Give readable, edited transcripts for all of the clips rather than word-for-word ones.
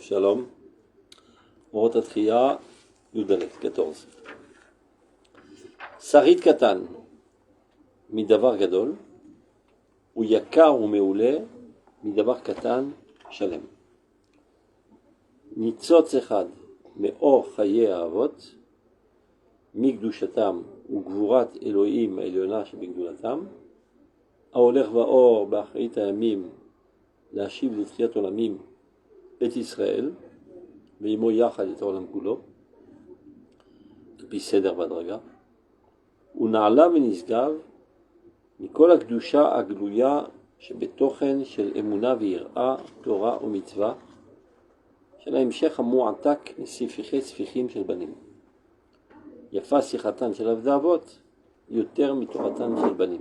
Shalom. Rotatria, Yudalet, 14. Sarit Katan, Midavar Gadol, ou Yakar ou Meoulé, Midavar Katan, Shalem. Nitzot Echad, Meor Chaye Avot, Migdushatam, ou Gvurat Elohim Eliona Shebigdulatam, Aoler Vaor Bachrit Ayamim, להשיב לתחיית עולמים את ישראל, ועמו יחד את העולם כולו, על פי סדר והדרגה, ונעלה ונשגב מכל הקדושה הגלויה שבתוכן של אמונה ויראה, תורה ומצווה, של ההמשך המועתק מספיחי ספיחים של בנים. יפה שיחתן של עבדי אבות יותר מתורתן של בנים.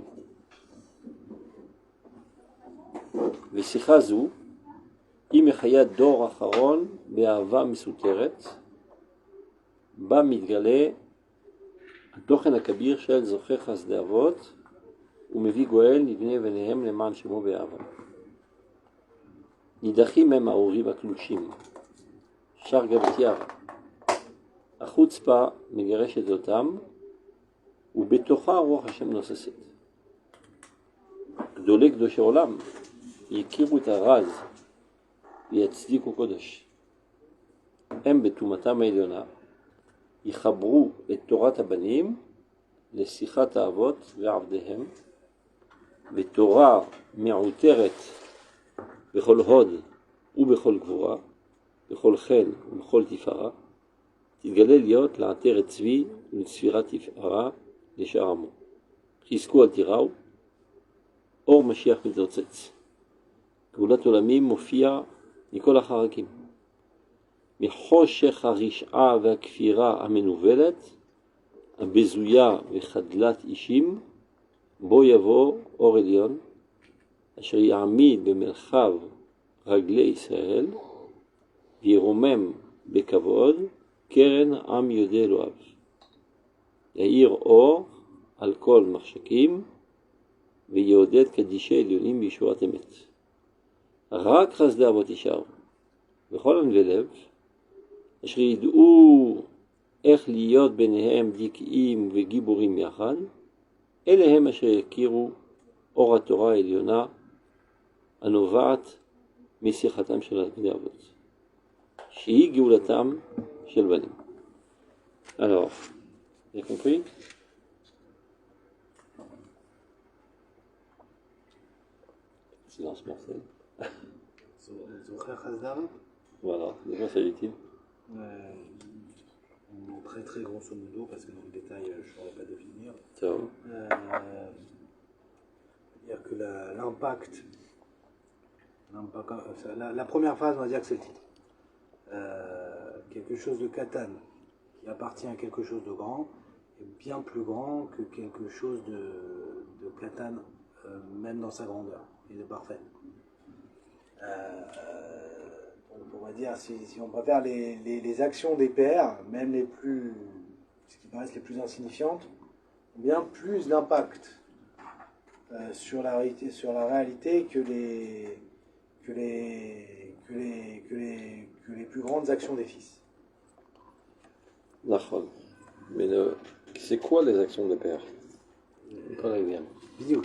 ושיחה זו היא מחיית דור אחרון באהבה מסותרת, בה מתגלה התוכן הכביר של זוכי חסדי אבות ומביא גואל לבני בניהם למען שמו באהבה. נידחים הם האורים הקלושים, שר גבתיו, החוצפה מגרשת אותם ובתוכה רוח השם נוססת. גדולי קדושי עולם יכירו את הרז ויצדיקו קודש. הם בתומתם העליונה יחברו את תורת הבנים לשיחת האבות ועבדיהם, ותורה מעוטרת בכל הוד ובכל גבורה, בכל חן ובכל תפארה, תתגלה להיות לעטרת צבי ולצפירת תפארה לשאר עמו. חזקו אל תיראו, אור משיח מתרוצץ. גאולת עולמים מופיע מכל החרקים. מחושך הרשעה והכפירה המנובלת, הבזויה וחדלת אישים, בו יבוא אור עליון, אשר יעמיד במרחב רגלי ישראל, וירומם בכבוד קרן עם יודעי אלוהיו. יאיר אור על כל מחשכים, ויעודד קדישי עליונים בישועת אמת. רק חסדי אבות ישארו, וכל ענבי לב, אשר ידעו איך להיות ביניהם דיקאים וגיבורים יחד, אלה הם אשר יכירו אור התורה העליונה הנובעת משיחתם של ענבי אבות, שהיא גאולתם של בנים. Alors, vous avez compris? Silence mortel. Voilà, de quoi s'agit-il? Très très grosso modo, parce que dans le détail je ne saurais pas définir. C'est-à-dire que l'impact, la première phase, on va dire que c'est le titre. Quelque chose de katan, qui appartient à quelque chose de grand, est bien plus grand que quelque chose de katan, même dans sa grandeur, et de parfait. On va dire, si on préfère les actions des pères, même ce qui paraissent les plus insignifiantes, ont bien plus d'impact sur la réalité que les plus grandes actions des fils. D'accord. Mais c'est quoi les actions des pères? Quand elles viennent. Je dis, je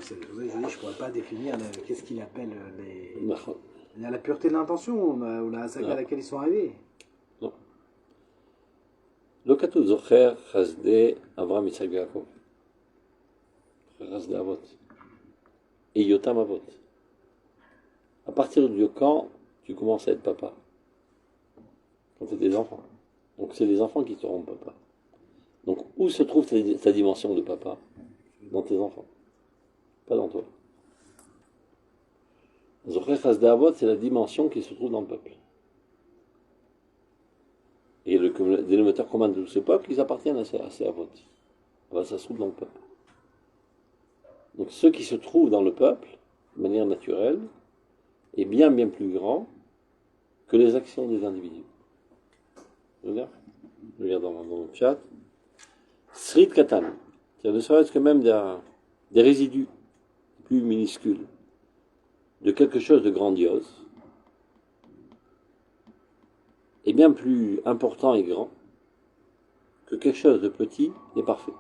ne pourrais pas définir qu'est-ce qu'il appelle les... D'accord. La pureté de l'intention, ou la saga à laquelle ils sont arrivés. Non. לא כתוב זוכר חסדי אברהם יצחק ויעקב. חסדי אבות. Et Yotam Avot. À partir de quand tu commences à être papa? Quand tu es des enfants. Donc c'est les enfants qui te rendent papa. Donc où se trouve ta dimension de papa? Dans tes enfants. Pas dans toi. Zocher Chasdei Avot, c'est la dimension qui se trouve dans le peuple. Et le dénominateur commun de tout ce peuple, ils appartiennent à ces Avot. Ça se trouve dans le peuple. Donc ce qui se trouve dans le peuple, de manière naturelle, est bien plus grand que les actions des individus. Regarde dans le chat. Srit Katan, c'est-à-dire ne serait-ce que même des résidus plus minuscules de quelque chose de grandiose, bien plus important et grand que quelque chose de petit et parfait.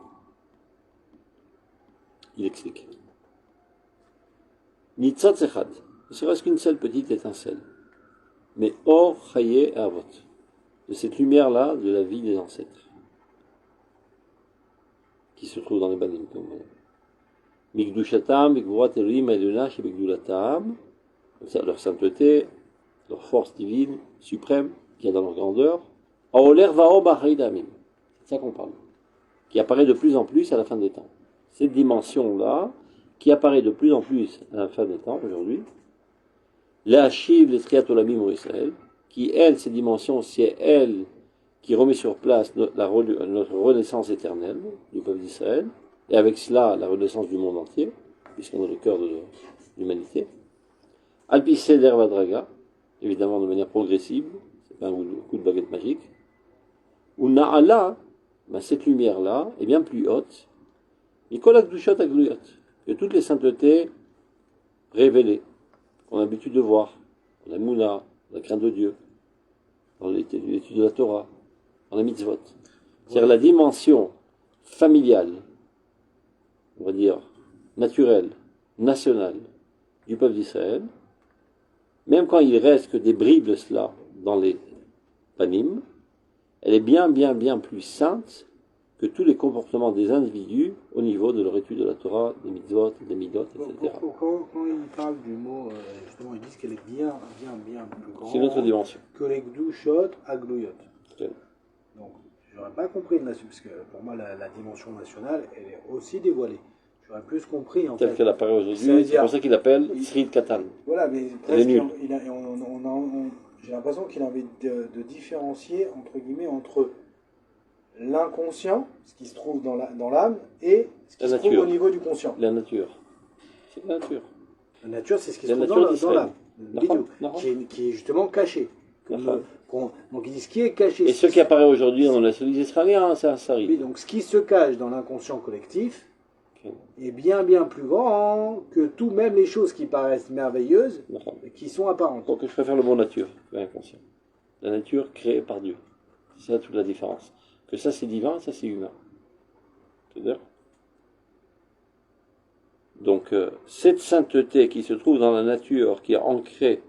Il explique. Nitzat Echad, ne serait-ce qu'une seule petite étincelle, mais Or Chaye Avot, de cette lumière-là de la vie des ancêtres, qui se trouve dans les Banim, comme Migdushatam, Migvurat Elohim Eluna, Shebigdulatam, leur sainteté, leur force divine, suprême, qu'il y a dans leur grandeur, Aoler Vao Bachai Damim, c'est ça qu'on parle, qui apparaît de plus en plus à la fin des temps. Cette dimension-là, qui apparaît de plus en plus à la fin des temps, aujourd'hui, la Shiv, les Triat Olamim au Israël, qui, elle, ces dimensions, c'est elle qui remet sur place notre renaissance éternelle du peuple d'Israël, et avec cela, la renaissance du monde entier, puisqu'on est le cœur de l'humanité. Alpi Seder Vadraga, évidemment de manière progressive, c'est pas un coup de baguette magique. Ou Na'ala, ben cette lumière-là est bien plus haute, Nicolas Gdushot Agluyot, que toutes les saintetés révélées, qu'on a l'habitude de voir, dans la Mouna, dans la crainte de Dieu, dans l'étude de la Torah, dans la mitzvot. C'est-à-dire la dimension familiale, on va dire, naturelle, nationale, du peuple d'Israël, même quand il reste que des bribes de cela dans les panim, elle est bien plus sainte que tous les comportements des individus au niveau de leur étude de la Torah, des mitzvot, des midot, etc. Quand ils parlent du mot, justement, ils disent qu'elle est bien plus grande c'est une autre dimension que les Gdushot Agluyot. Okay. Donc, j'aurais pas compris là-dessus, parce que pour moi, la dimension nationale, elle est aussi dévoilée. J'aurais plus compris, en fait. Telle qu'elle apparaît aujourd'hui, c'est pour ça qu'il appelle Srid Katan. Voilà, mais presque, j'ai l'impression qu'il a envie de différencier, entre guillemets, entre l'inconscient, ce qui se trouve dans l'âme, et ce qui se trouve au niveau du conscient. La nature. C'est la nature. La nature, c'est ce qui se trouve dans l'âme. Qui est justement caché. Donc ils disent ce qui est caché. Et ce qui apparaît aujourd'hui dans la société israélienne, c'est un sari. Oui, donc ce qui se cache dans l'inconscient collectif est bien plus grand que tout, même les choses qui paraissent merveilleuses, qui sont apparentes. Donc je préfère le mot nature que inconscient. La nature créée par Dieu. C'est ça toute la différence. Que ça c'est divin, ça c'est humain. C'est-à-dire donc cette sainteté qui se trouve dans la nature, qui est ancrée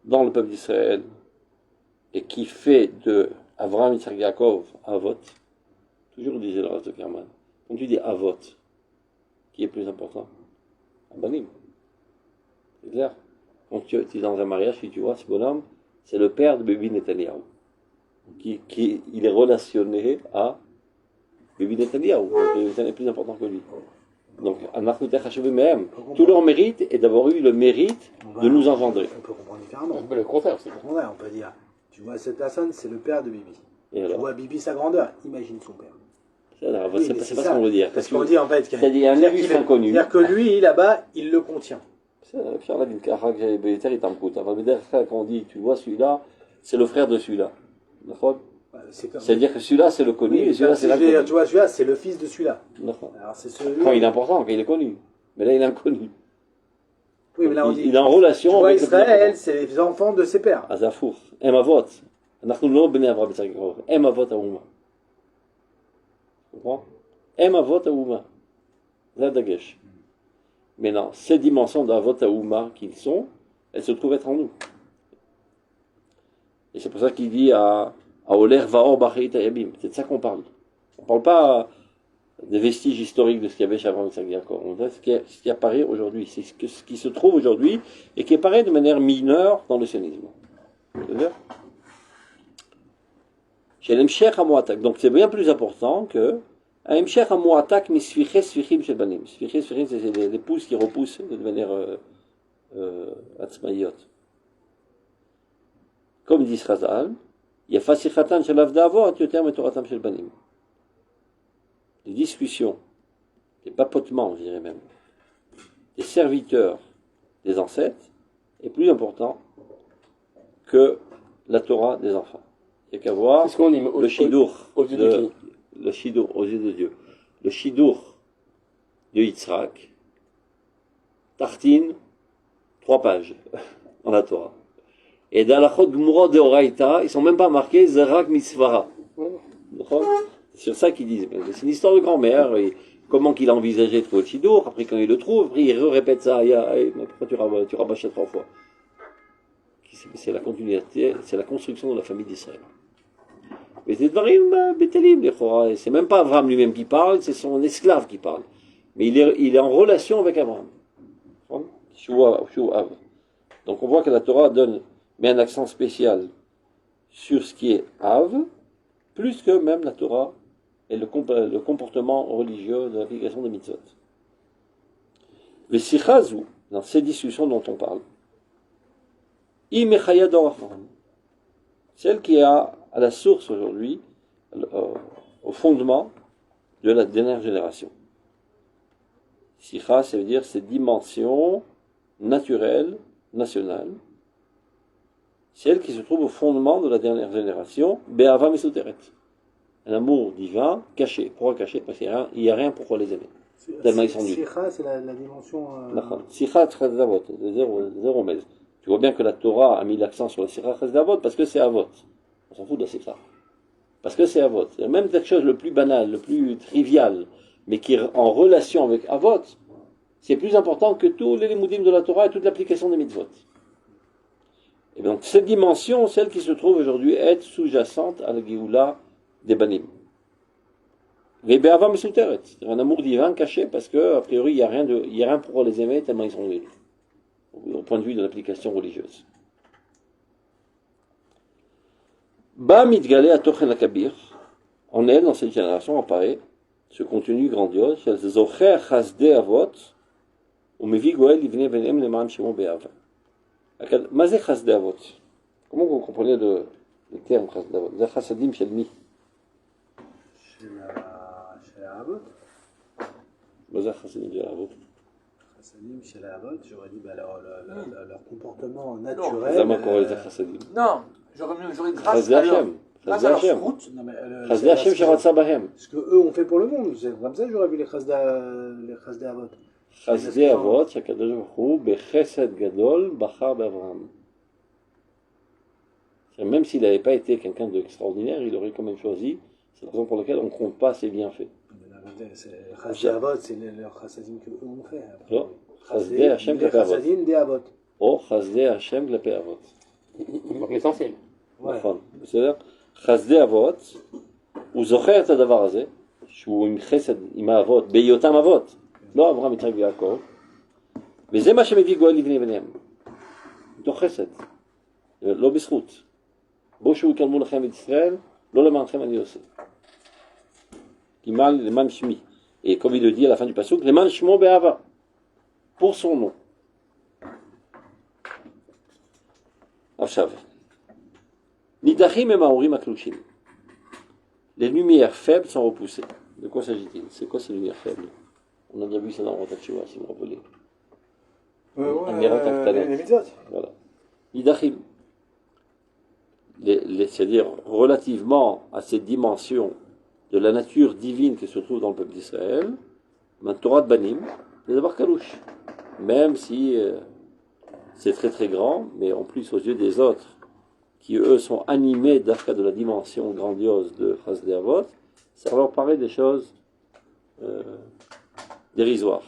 dans le peuple d'Israël, et qui fait de Avraham, Yitzhak, Yaakov, Avot, toujours disait le reste de Kerman, quand tu dis Avot, qui est plus important? Abanim. C'est clair. Quand tu es dans un mariage, si tu vois ce bonhomme, c'est le père de Bibi Netanyahu. Il est relationné à Bibi Netanyahu. Donc il est plus important que lui. Donc, tout leur mérite est d'avoir eu le mérite de nous engendrer. On peut comprendre différemment. Le contraire, c'est on peut dire, tu vois, cette personne, c'est le père de Bibi. Et tu vois Bibi, sa grandeur, imagine son père. Oui, c'est pas ce qu'on veut dire. Parce qu'on dit en fait qu'il y a un virus inconnu. C'est-à-dire que lui, là-bas, il le contient. Quand on dit, tu vois, celui-là, c'est le frère de celui-là. C'est-à-dire que celui-là, c'est le connu, et celui-là, c'est l'inconnu. Tu vois, celui-là, c'est le fils de celui-là. Alors, quand il est important, quand il est connu. Mais là, il est inconnu. Oui, mais là, on dit, il est en relation avec Israël, c'est les enfants de ses pères. Azafour. Emavot. Emavot Aouma. Tu comprends? Emavot Aouma. Zadagesh. Mais non, ces dimensions d'Avot Aouma qu'ils sont, elles se trouvent être en nous. Et c'est pour ça qu'il dit à Oler Vaor Bachit Ayabim. C'est de ça qu'on parle. On ne parle pas des vestiges historiques de ce qu'il y avait chez Abraham et Yaakov. On dit ce qui apparaît aujourd'hui. C'est ce qui se trouve aujourd'hui et qui apparaît de manière mineure dans le sionisme. C'est-à-dire chez l'Emshech Amouatak. Donc c'est bien plus important que L'Emshech Amouatak misfiché sfichim shel banim. Sfiché sfichim, c'est les pouces qui repoussent de manière atzmaïot. Comme dit Chazal, il y a fasichatan shel avdavot yoter metoratam shel banim. Les discussions, les papotements, je dirais même, des serviteurs des ancêtres est plus important que la Torah des enfants. Il n'y a qu'à voir le shidour le shidour aux yeux de Dieu. Le shidour de Yitzhak, tartine, 3 pages dans la Torah. Et dans la Chod Gmura de Oraita, ils sont même pas marqués Zerak Mitzvara. C'est sur ça qu'ils disent. C'est une histoire de grand-mère. Et comment qu'il a envisagé de trouver le Shidour. Après, quand il le trouve, après, il répète ça. Mais pourquoi tu rabâches 3 fois? C'est la continuité, c'est la construction de la famille d'Israël. Mais c'est Dvarim Betelim, c'est même pas Abraham lui-même qui parle, c'est son esclave qui parle. Mais il est en relation avec Abraham. Donc on voit que la Torah met un accent spécial sur ce qui est Av, plus que même la Torah et le comportement religieux de l'application des mitzvot. Le Sichazu, dans ces discussions dont on parle, celle qui est à la source aujourd'hui, au fondement de la dernière génération. Sikha, ça veut dire cette dimension naturelle, nationale, celle qui se trouve au fondement de la dernière génération, Be'ava Mesuteret. Un amour divin caché. Pourquoi caché? Parce qu'il n'y a rien pourquoi les aimer. Tellement ils sont nuls. Sikha, c'est la dimension. Sikha Chesdavot, zéro mez. Tu vois bien que la Torah a mis l'accent sur la Sikha Chesdavot parce que c'est Avot. On s'en fout de la Sikha. Parce que c'est Avot. C'est même quelque chose le plus banal, le plus trivial, mais qui est en relation avec Avot, c'est plus important que tous les Limoudim de la Torah et toute l'application des mitzvot. Et donc cette dimension, celle qui se trouve aujourd'hui, est sous-jacente à la Géoula des Banim. Ve'be'ava mesuteret, c'est un amour divin caché parce que, a priori, il n'y a rien pour les aimer tellement ils sont nuls. Au point de vue de l'application religieuse. Ba mitgale atochen akabir, en elle, dans cette génération, apparaît ce contenu grandiose, shel zocher chasdei avot, umevi goel livnei benem leman shemo be'ava. Ma c'est chasdei avot? Comment vous comprenez le terme chasdei avot? C'est chassadim shel mi? Chez la Havot. Ma c'est chassadim shel avot? Chassadim chez la Havot, j'aurais dit leur comportement naturel. Non, j'aurais grâce à leur route. Chasdei Hashem sheratza bahem. Ce qu'eux ont fait pour le monde, c'est comme ça que j'aurais vu les Chasdei Havot. Chasdei avot, shakadosh baruch hu bechesed gadol bachar be'Avraham. Même s'il n'avait pas été quelqu'un d'extraordinaire, il aurait quand même choisi. C'est la raison pour laquelle on ne compte pas ses bienfaits. Chasdei Havot, c'est leur chassadim qu'eux ont fait. Chasdei Hashem klepei avot. Chassadim des Havot. Oh, Chasdei Hashem klepei avot. L'essentiel. בסדר? חסדי אבות, הוא זוכר את הדבר הזה, שהוא עם חסד, עם האבות, בהיותם אבות, לא אברהם, יצחק ויעקב, וזה מה שמביא גואל לבני בניהם, מתוך חסד, לא בזכות. בואו שהוא יקרמו לכם את ישראל, לא למענכם אני עושה. למען שמי. Et comme il le dit à la fin du pasuk, למען שמו באהבה, pour son nom. עכשיו, Nidachim et Maorim aklushim. Les lumières faibles sont repoussées. De quoi s'agit-il? C'est quoi ces lumières faibles? On a déjà vu ça dans Rotat Shuvah, si vous vous rappelez. Les mitzvot. Voilà. Nidachim. C'est-à-dire, relativement à cette dimension de la nature divine qui se trouve dans le peuple d'Israël, la Torah de Banim, c'est d'abord Kalouch. Même si c'est très très grand, mais en plus aux yeux des autres, qui eux sont animés d'Afka de la dimension grandiose de Chasdei Avot, ça leur paraît des choses dérisoires.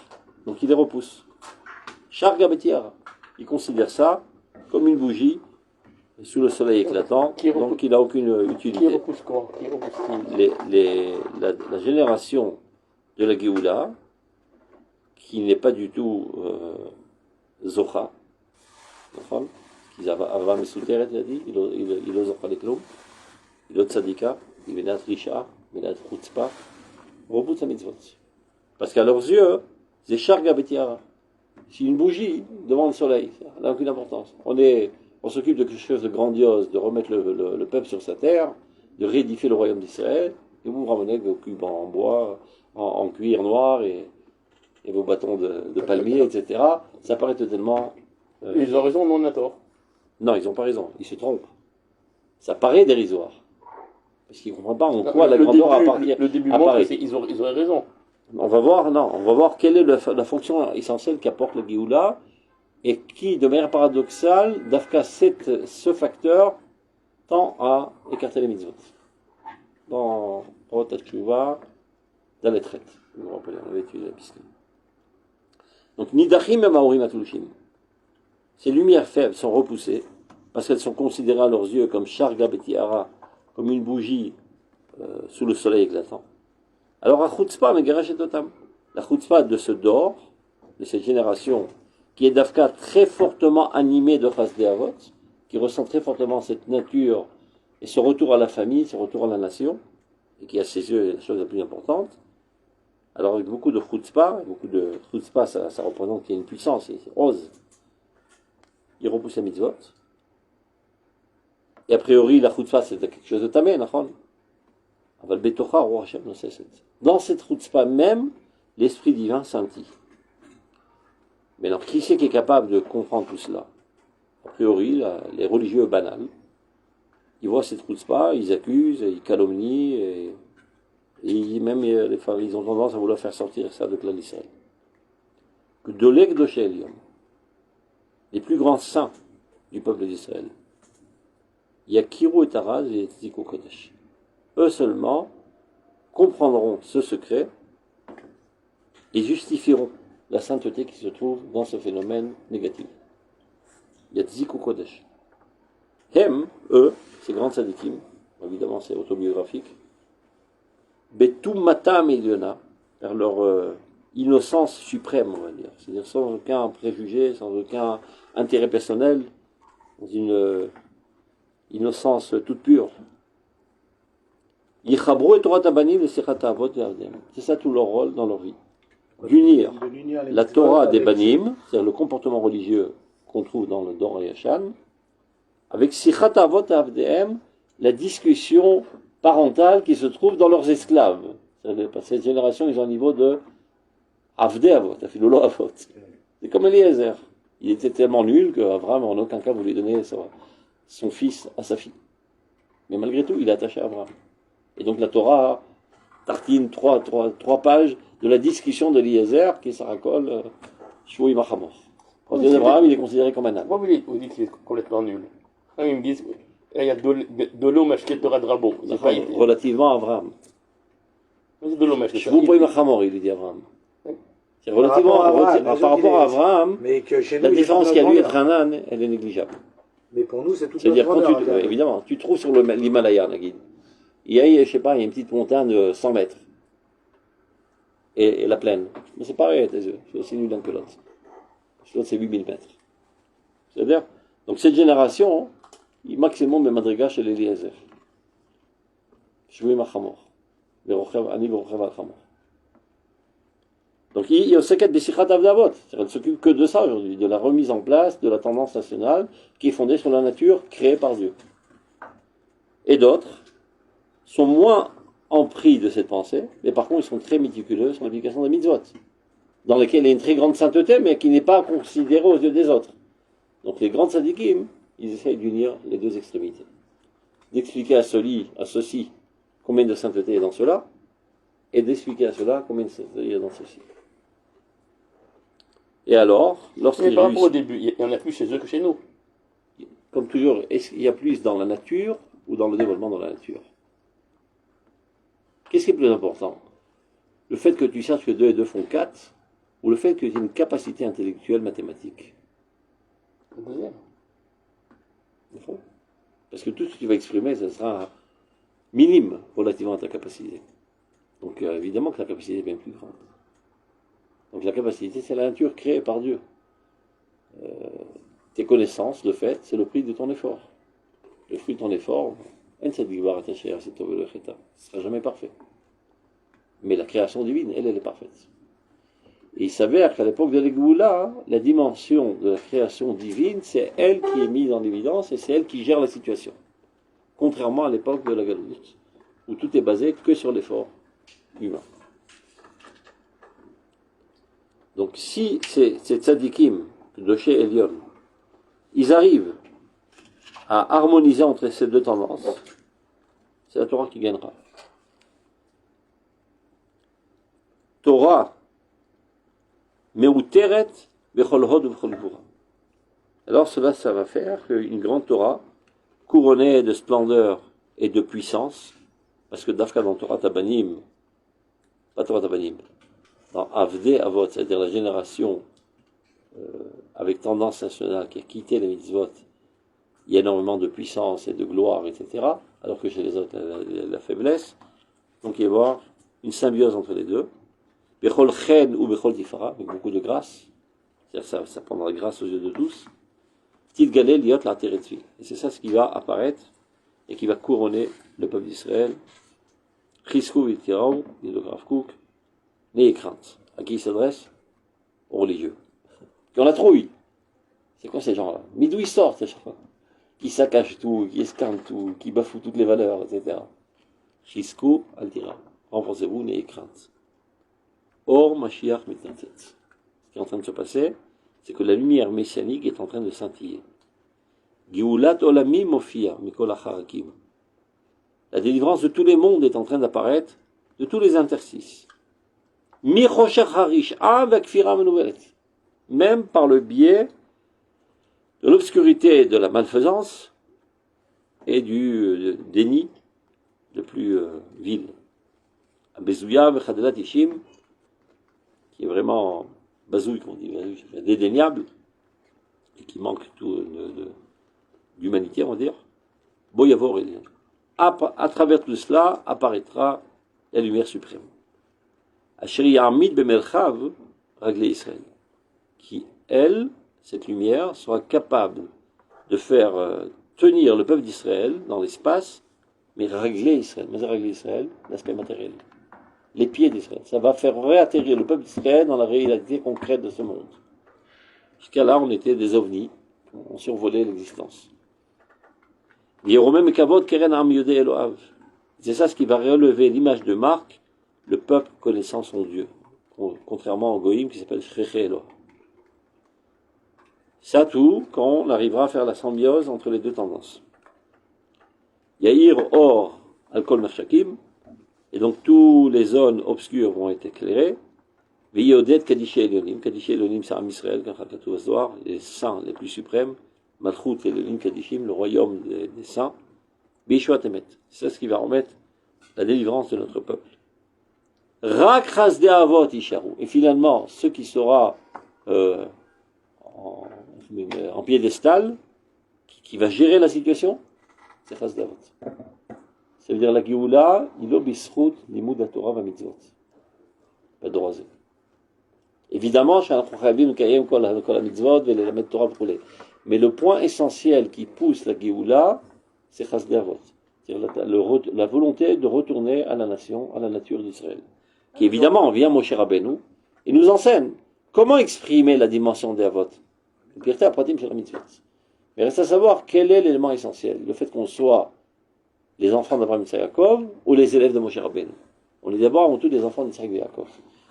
Donc il les repousse. Sharga Betiara, il considère ça comme une bougie sous le soleil éclatant, donc il n'a aucune utilité. Qui repousse quoi? La génération de la Géoula, qui n'est pas du tout Zocha, qu'ils avaient mesuteret, il a dit, il ose pas les clous, il ose tzadika, il venait à Trisha, il venait à Chutzpah, repousse sa mitzvot. Parce qu'à leurs yeux, c'est Sharga Betiara. C'est une bougie devant le soleil, ça n'a aucune importance. On s'occupe de quelque chose de grandiose, de remettre le peuple sur sa terre, de réédifier le royaume d'Israël, et vous vous ramenez vos cubes en bois, en cuir noir, et vos bâtons de palmier, etc. Ça paraît totalement... Ils ont raison, nous on a tort. Non, ils n'ont pas raison, ils se trompent. Ça paraît dérisoire. Parce qu'ils ne comprennent pas en quoi la grandeur apparaît. Le début montre qu'ils auraient raison. On va voir quelle est la fonction essentielle qu'apporte le Géoula et qui, de manière paradoxale, d'Afka, ce facteur tend à écarter les mitzvot. Dans Rot HaTshuva, dans les traites. Vous vous rappelez, on avait étudié la piscine. Donc, Nidachim et Maorim Atulushim. Ces lumières faibles sont repoussées parce qu'elles sont considérées à leurs yeux comme Sharga Betiara, comme une bougie sous le soleil éclatant. Alors, à Chutzpah, Megaresh et Totam. La Chutzpah de ce dor, de cette génération, qui est d'Afka très fortement animée de Chasdei Avot, qui ressent très fortement cette nature et ce retour à la famille, ce retour à la nation, et qui à ses yeux est la chose la plus importante. Alors avec beaucoup de chutzpah, ça représente qu'il y a une puissance, c'est ose. Il repousse la mitzvot. Et a priori, la chutzpah, c'est quelque chose de tamé, nachon. Aval betocha, roi Hashem, non, dans cette chutzpah même, l'esprit divin scintille. Mais alors, qui c'est qui est capable de comprendre tout cela? A priori, les religieux banals, ils voient cette chutzpah, ils accusent, ils calomnient, et même les femmes, ils ont tendance à vouloir faire sortir ça de Klal Israël. Gdolei Gdoshei Elyon, les plus grands saints du peuple d'Israël, Yakiru et Taraz et Tziko Kodesh, eux seulement comprendront ce secret et justifieront la sainteté qui se trouve dans ce phénomène négatif. Il y a Tziko Kodesh. Hem, eux, ces grands tzadikim, évidemment c'est autobiographique, Betum Matam Eliona, vers leur innocence suprême, on va dire. C'est-à-dire sans aucun préjugé, sans aucun intérêt personnel, dans une innocence toute pure. Yichabro et Torah Tabanim et Sechat Avot et Avdem. C'est ça tout leur rôle dans leur vie. D'unir la Torah des Banim, c'est-à-dire le comportement religieux qu'on trouve dans le Dor Yashan, avec Sechat Avot et Avdem, la discussion parentale qui se trouve dans leurs esclaves. Cette génération, ils ont un niveau de Avdei Avot, Afilolo Avot. C'est comme Eliezer. Il était tellement nul qu'Abraham, en aucun cas, voulait donner son fils à sa fille. Mais malgré tout, il est attaché à Abraham. Et donc la Torah tartine trois pages de la discussion d'Eliezer qui se racole Shvoui Machamor. Quand Abraham, il est considéré comme un âne. Pourquoi vous dites qu'il est complètement nul? Ils me disent il y a de l'eau machquée Torah de Rabo. Relativement à Abraham. C'est de l'eau machquée. Shvoui Machamor, il dit Abraham. C'est relativement par rapport à Abraham, la différence qu'il y a lui être un âne, elle est négligeable. Mais pour nous, c'est tout. C'est-à-dire, évidemment, tu trouves sur l'Himalaya, Nagid, il y a, je sais pas, il y a une petite montagne de 100 mètres. Et la plaine. Mais c'est pareil à tes yeux, c'est aussi nul l'un que l'autre. L'autre, c'est 8000 mètres. C'est-à-dire, donc cette génération, il maximum de madriga chez l'Eliezer. Shvoui Machamor. Ani Berochev Al-Chamor. Donc il y a au Seket Beshichat Avdavot. Elle ne s'occupe que de ça aujourd'hui, de la remise en place de la tendance nationale qui est fondée sur la nature créée par Dieu. Et d'autres sont moins empris de cette pensée, mais par contre ils sont très méticuleux sur l'application des mitzvot, dans lesquelles il y a une très grande sainteté, mais qui n'est pas considérée aux yeux des autres. Donc les grands tzadikim, ils essayent d'unir les deux extrémités. D'expliquer à ceci combien de sainteté est dans cela, et d'expliquer à cela combien de sainteté il y a dans ceci. Et alors, lorsqu'il par rapport au début, il y en a plus chez eux que chez nous. Comme toujours, est-ce qu'il y a plus dans la nature ou dans le développement dans la nature? Qu'est-ce qui est plus important? Le fait que tu saches que 2 et 2 font 4, ou le fait que tu aies une capacité intellectuelle mathématique? Le deuxième. Parce que tout ce que tu vas exprimer, ça sera minime relativement à ta capacité. Donc évidemment que la capacité est bien plus grande. Donc la capacité, c'est la nature créée par Dieu. Tes connaissances, le fait, c'est le prix de ton effort. Le fruit de ton effort, ce ne sera jamais parfait. Mais la création divine, elle est parfaite. Et il s'avère qu'à l'époque de l'Egoula, la dimension de la création divine, c'est elle qui est mise en évidence et c'est elle qui gère la situation. Contrairement à l'époque de la Galoute, où tout est basé que sur l'effort humain. Donc si ces tzadikim de chez Elion, ils arrivent à harmoniser entre ces deux tendances, c'est la Torah qui gagnera. Torah meuteret bechol hod ubechol gvura. Alors cela, ça va faire qu'une grande Torah, couronnée de splendeur et de puissance, parce que Dafka dans Torah Tabanim, pas Torah Tabanim, dans Avdei Avot, c'est-à-dire la génération avec tendance nationale qui a quitté les mitzvot, il y a énormément de puissance et de gloire, etc., alors que chez les autres, la faiblesse. Donc il va y avoir une symbiose entre les deux. Bechol chen ou bechol tifara, avec beaucoup de grâce. C'est-à-dire ça prendra grâce aux yeux de tous. Tit galé liot la teretzvi. Et c'est ça ce qui va apparaître et qui va couronner le peuple d'Israël. Chiskou vitirao, dit le Rav Kook, n'ayez crainte. À qui il s'adresse? Aux religieux. Qui ont la trouille. C'est quoi ces gens-là? Mais d'où ils sortent ces gens-là? Qui saccagent tout, qui escarnent tout, qui bafouent toutes les valeurs, etc. Chiskou altira. Renforcez-vous, n'ayez crainte. Or, Mashiach mitnatet. Ce qui est en train de se passer, c'est que la lumière messianique est en train de scintiller. Geulat olamim mofia mikol acharakim. La délivrance de tous les mondes est en train d'apparaître, de tous les interstices. Michoshech harish avec fira menouvelet. Même par le biais de l'obscurité de la malfaisance et du déni le plus vil. Abezouya v'chadelat ishim, qui est vraiment bazouille, comme on dit, dédaignable, et qui manque tout d'humanité, on va dire. Boyavor, à travers tout cela apparaîtra la lumière suprême. Asheri Amid Bemelchav, Raglé Israël, qui, elle, cette lumière, sera capable de faire tenir le peuple d'Israël dans l'espace, mais régler Israël. Mais régler Israël, l'aspect matériel. Les pieds d'Israël. Ça va faire réatterrir le peuple d'Israël dans la réalité concrète de ce monde. Jusqu'à là, on était des ovnis. On survolait l'existence. C'est ça ce qui va relever l'image de Marc, le peuple connaissant son Dieu. Contrairement au Goïm qui s'appelle Shreche Eloah. Ça tout quand on arrivera à faire la symbiose entre les deux tendances. Yahir Or Alkol Mershakim, et donc tous les zones obscures vont être éclairées. Veyodet Kadishé Elionim. Kadishé Elionim, c'est Am Israël, les saints les plus suprêmes. Malchut Elionim Kadishim, le royaume des saints. Bishua Temet. C'est ce qui va remettre la délivrance de notre peuple. Rak Chasdei Avot Isharu. Et finalement, ce qui sera en piédestal, qui va gérer la situation, c'est Chasdei Avot. Ça veut dire la Géoula, ilo bisrout limud haTorah v'mitzvot. Pas de droit. Évidemment, mais le point essentiel qui pousse la Géoula, c'est Chasdei Avot. C'est-à-dire la volonté de retourner à la nation, à la nature d'Israël. Qui évidemment vient Moshe Rabbeinu et nous enseigne comment exprimer la dimension des Avot. Mais reste à savoir quel est l'élément essentiel. Le fait qu'on soit les enfants d'Abraham, Yitzhak, Yaakov, ou les élèves de Moshe Rabbeinu. On est d'abord avant tout des enfants d'Yitzhak et Yaakov.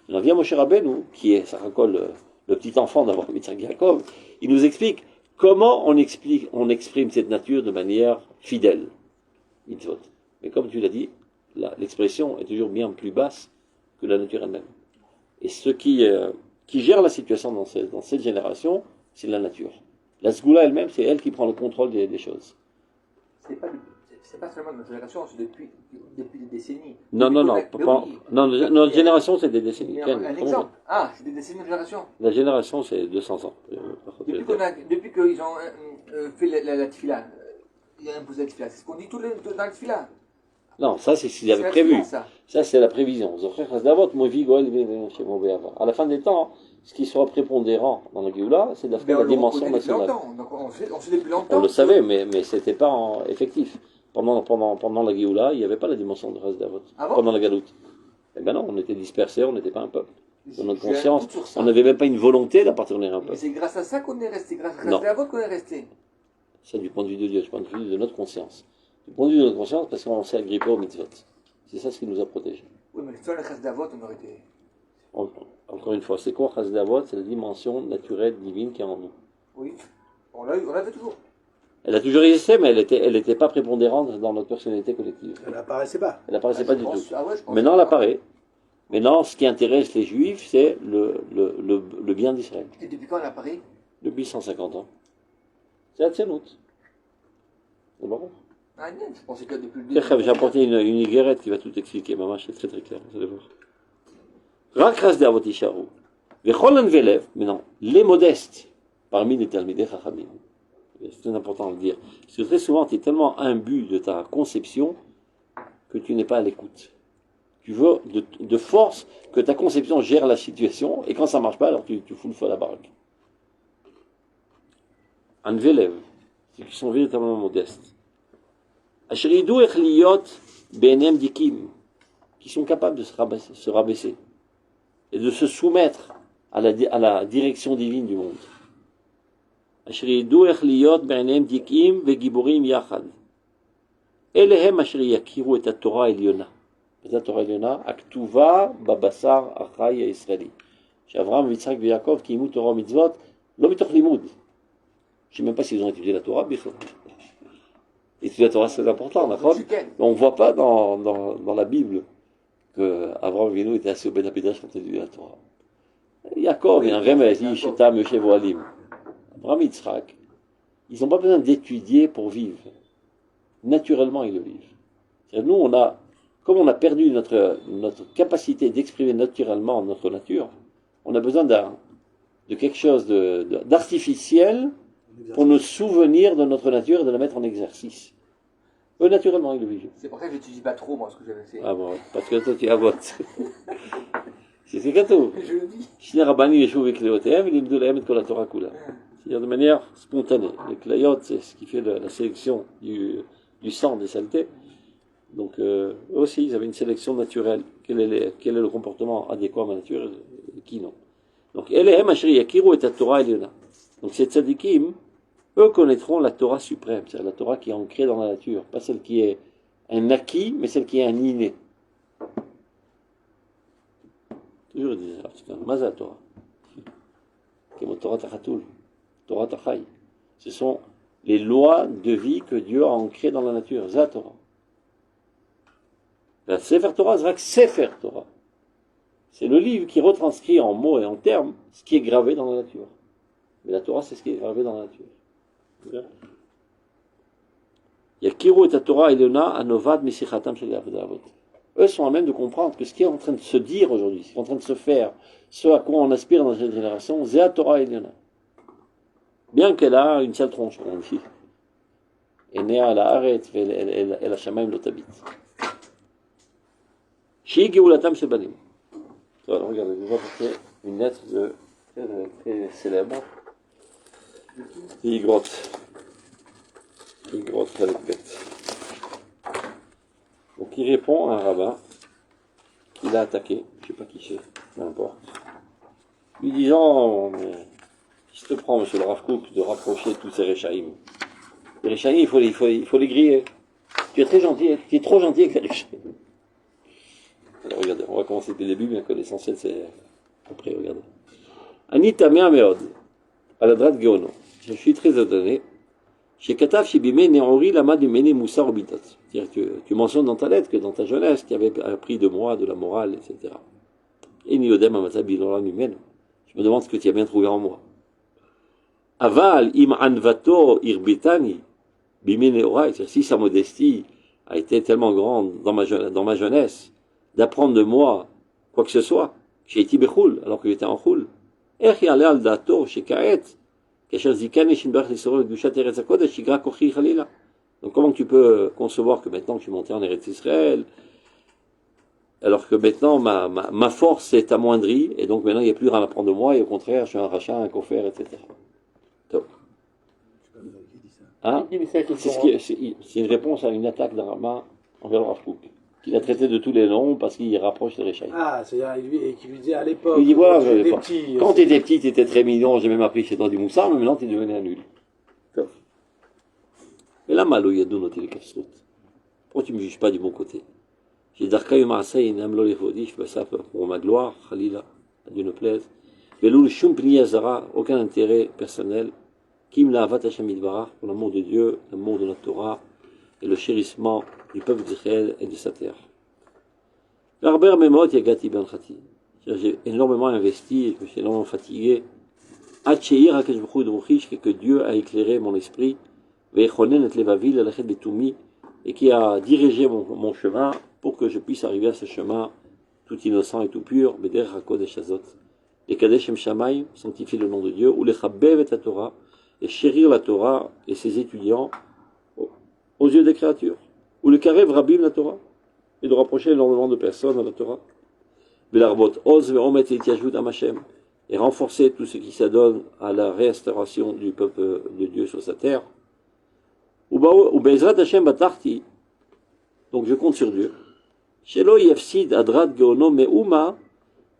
Il en vient Moshe Rabbeinu, qui est Sarakol, le petit enfant d'Abraham, Yitzhak et Yaakov, il nous explique comment on exprime cette nature de manière fidèle. Mitzvot. Mais comme tu l'as dit, l'expression est toujours bien plus basse que la nature elle-même. Et ce qui gère la situation dans cette génération, c'est la nature. La Sgoula elle-même, c'est elle qui prend le contrôle des choses. C'est pas seulement notre génération, c'est depuis des décennies. Non, notre génération, c'est des décennies. Un exemple. Ah, c'est des décennies de génération. La génération, c'est 200 ans. Depuis qu'ils ont fait la tefila, il a imposé la tefila. C'est ce qu'on dit dans la tefila. Non, ça, c'est ce qu'ils avaient prévu. Ça, c'est la prévision. À la fin des temps, ce qui sera prépondérant dans la Géoula, c'est la dimension nationale. Donc on sait depuis longtemps. On le savait, mais ce n'était pas effectif. Pendant la Géoula, il n'y avait pas la dimension de Chasdei Avot. Pendant la Galoute. Eh bien non, on était dispersés, on n'était pas un peuple. Dans notre conscience, on n'avait même pas une volonté d'appartenir à un peuple. Mais c'est grâce à ça qu'on est resté, grâce à Chasdei Avot qu'on est resté. C'est du point de vue de Dieu, du point de vue de notre conscience. Du point de vue de notre conscience, parce qu'on s'est agrippé au mitzvot. C'est ça ce qui nous a protégés. Oui, mais sans le Chasdei Avot, on aurait été... Encore une fois, c'est quoi Chasdei Avot? C'est la dimension naturelle, divine qui est en nous. Oui, on l'avait toujours. Elle a toujours existé, mais elle n'était pas prépondérante dans notre personnalité collective. Elle n'apparaissait pas. Elle n'apparaissait pas du tout. Je Maintenant, elle apparaît. Maintenant, ce qui intéresse les Juifs, c'est le bien d'Israël. Et depuis quand elle apparaît? Depuis 150 ans. C'est Hatzelut. C'est bon. Ah, non, je pensais que depuis le début. J'ai apporté une guérette qui va tout expliquer. Maman, c'est très très clair. Vous allez voir. Rak ras de avot isharu. Vecholan velev. Maintenant, les modestes parmi les Talmidei Chachamim. C'est très important de le dire. Parce que très souvent, tu es tellement imbu de ta conception que tu n'es pas à l'écoute. Tu veux de force que ta conception gère la situation, et quand ça ne marche pas, alors tu fous le feu à la baraque. Un velev, ceux qui sont véritablement modestes. Asheridou echliyot benem dikim, qui sont capables de se rabaisser et de se soumettre à la direction divine du monde. Asheridou echliyot benem dikim vegiborim yachad. Elehem asher yakiru et Torah Eliona. La Torah Eliona, aktuva babasar achai Israeli. Chez Avraham, Yitzhak et Yaakov, qui imut Torah mitzvot, lo mitoch limud. Je ne sais même pas s'ils ont étudié la Torah, mais étudier la Torah, c'est important, d'accord? On ne voit pas dans la Bible que Avraham Avinu était assis au Ben Hapidash quand il étudiait la Torah. Yaakov, il y a un remède, il dit Shetam Yoshev Ohalim. Avraham et Yitzhak, ils n'ont pas besoin d'étudier pour vivre. Naturellement, ils le vivent. Nous, comme on a perdu notre capacité d'exprimer naturellement notre nature, on a besoin de quelque chose d'artificiel pour nous souvenir de notre nature et de la mettre en exercice. Eux, naturellement, ils le vivent. C'est pour ça que j'étudie pas trop, moi, ce que j'avais fait. Ah bon, parce que toi, tu avotes. C'est gâteau. Je le dis. C'est-à-dire de manière spontanée. Les clayot, c'est ce qui fait la sélection du sang des saletés. Donc, eux aussi, ils avaient une sélection naturelle. Quel est le comportement adéquat à ma nature et qui non. Donc, Elehem Asher Yakiru et Torah Eliona. Donc, ces tzadikim, eux connaîtront la Torah suprême, c'est-à-dire la Torah qui est ancrée dans la nature, pas celle qui est un acquis, mais celle qui est un inné. Toujours ils disent, c'est un mazal Torah. Comme Torah Tachatul, Torah Tachai. Ce sont les lois de vie que Dieu a ancrées dans la nature, Zat Torah. La Sefer Torah, c'est Sefer Torah. C'est le livre qui retranscrit en mots et en termes ce qui est gravé dans la nature. Mais la Torah, c'est ce qui est gravé dans la nature. Yakiru et la Torah Eliona Anovad Mesichatam Shel Avot. Eux sont à même de comprendre que ce qui est en train de se dire aujourd'hui, ce qui est en train de se faire, ce à quoi on aspire dans cette génération, c'est la Torah Eliona. Bien qu'elle a une seule tronche, on dit. Et née à la Haret, et la Shamaim l'otabit. Shi Geulatam Shebanim. Alors, regardez, je vais apporter une lettre très célèbre. Igrot Khalekbet. Donc il répond à un rabbin qu'il a attaqué, je ne sais pas qui c'est, peu importe. Lui disant, mais je te prends, monsieur le Rav Kook, de rapprocher tous ces Réchaïm. Les Réchaïm, il faut les griller. Tu es très gentil, tu es trop gentil avec les Réchaïm. Alors regardez, on va commencer dès le début, bien que l'essentiel c'est après, regardez. Anita Meod, à la Drat Geono. Je suis très étonné. Chez Katav, chez Bimé, Néori, Lama du Méné Moussa Obitat. C'est-à-dire que tu mentionnes dans ta lettre que dans ta jeunesse, tu avais appris de moi, de la morale, etc. Et Niodem Amata Bilora Mimeno. Je me demande ce que tu as bien trouvé en moi. Aval, Im Anvato Irbitani, Bimé Néora, si sa modestie a été tellement grande dans ma jeunesse, d'apprendre de moi quoi que ce soit, chez Iti Bechoul, alors que j'étais en Choul. Erchi Ale al Dato, chez Kaet, donc comment tu peux concevoir que maintenant que je suis monté en Eretz Israël, alors que maintenant ma force est amoindrie, et donc maintenant il n'y a plus rien à prendre de moi, et au contraire je suis un rachat, un kofer, etc. Donc, hein? C'est une réponse à une attaque d'un rabbin envers le Rav Kook, qu'il a traité de tous les noms parce qu'il rapproche les Réchaïm. Ah, c'est-à-dire qu'il lui dit à l'époque, il dit voilà, quand tu étais étais petit, tu étais très mignon, j'ai même appris chez toi du moussard, mais maintenant tu es devenu un nul. Et là, malo, il y a deux notes de Kafsrout. Pourquoi tu ne me juges pas du bon côté? J'ai d'Arkaï Maasai, Namlo Lefodi, je fais ça pour ma gloire, Khalila, à Dieu ne plaise. Veloul Shum Pniyazara, aucun intérêt personnel. Kim la Avat Hashem Idbarach, pour l'amour de Dieu, l'amour de notre Torah, et le chérissement du peuple d'Israël et de sa terre. L'arber Memot Yagati Ben Khati. J'ai énormément investi et que je suis énormément fatigué Hatcheir Hakeshbechou Druchish, que Dieu a éclairé mon esprit, Vechonen et Levavi, Lalachet Betumi, et qui a dirigé mon chemin pour que je puisse arriver à ce chemin tout innocent et tout pur, Beder Hakodesh Hazot. Les Kadesh Em Shamayim, sanctifie le nom de Dieu, ou les Chabbev et la Torah, et chérir la Torah et ses étudiants aux yeux des créatures. Ou le Karev Rabim la Torah, et de rapprocher énormément de personnes à la Torah. Belarbot Oz Ve'omet et Tiajut Amashem, et renforcer tout ce qui s'adonne à la restauration du peuple de Dieu sur sa terre. Ou Be'ezrat Hashem Batarti, donc je compte sur Dieu. Shelo Yefsid Adrat Geono Me'uma,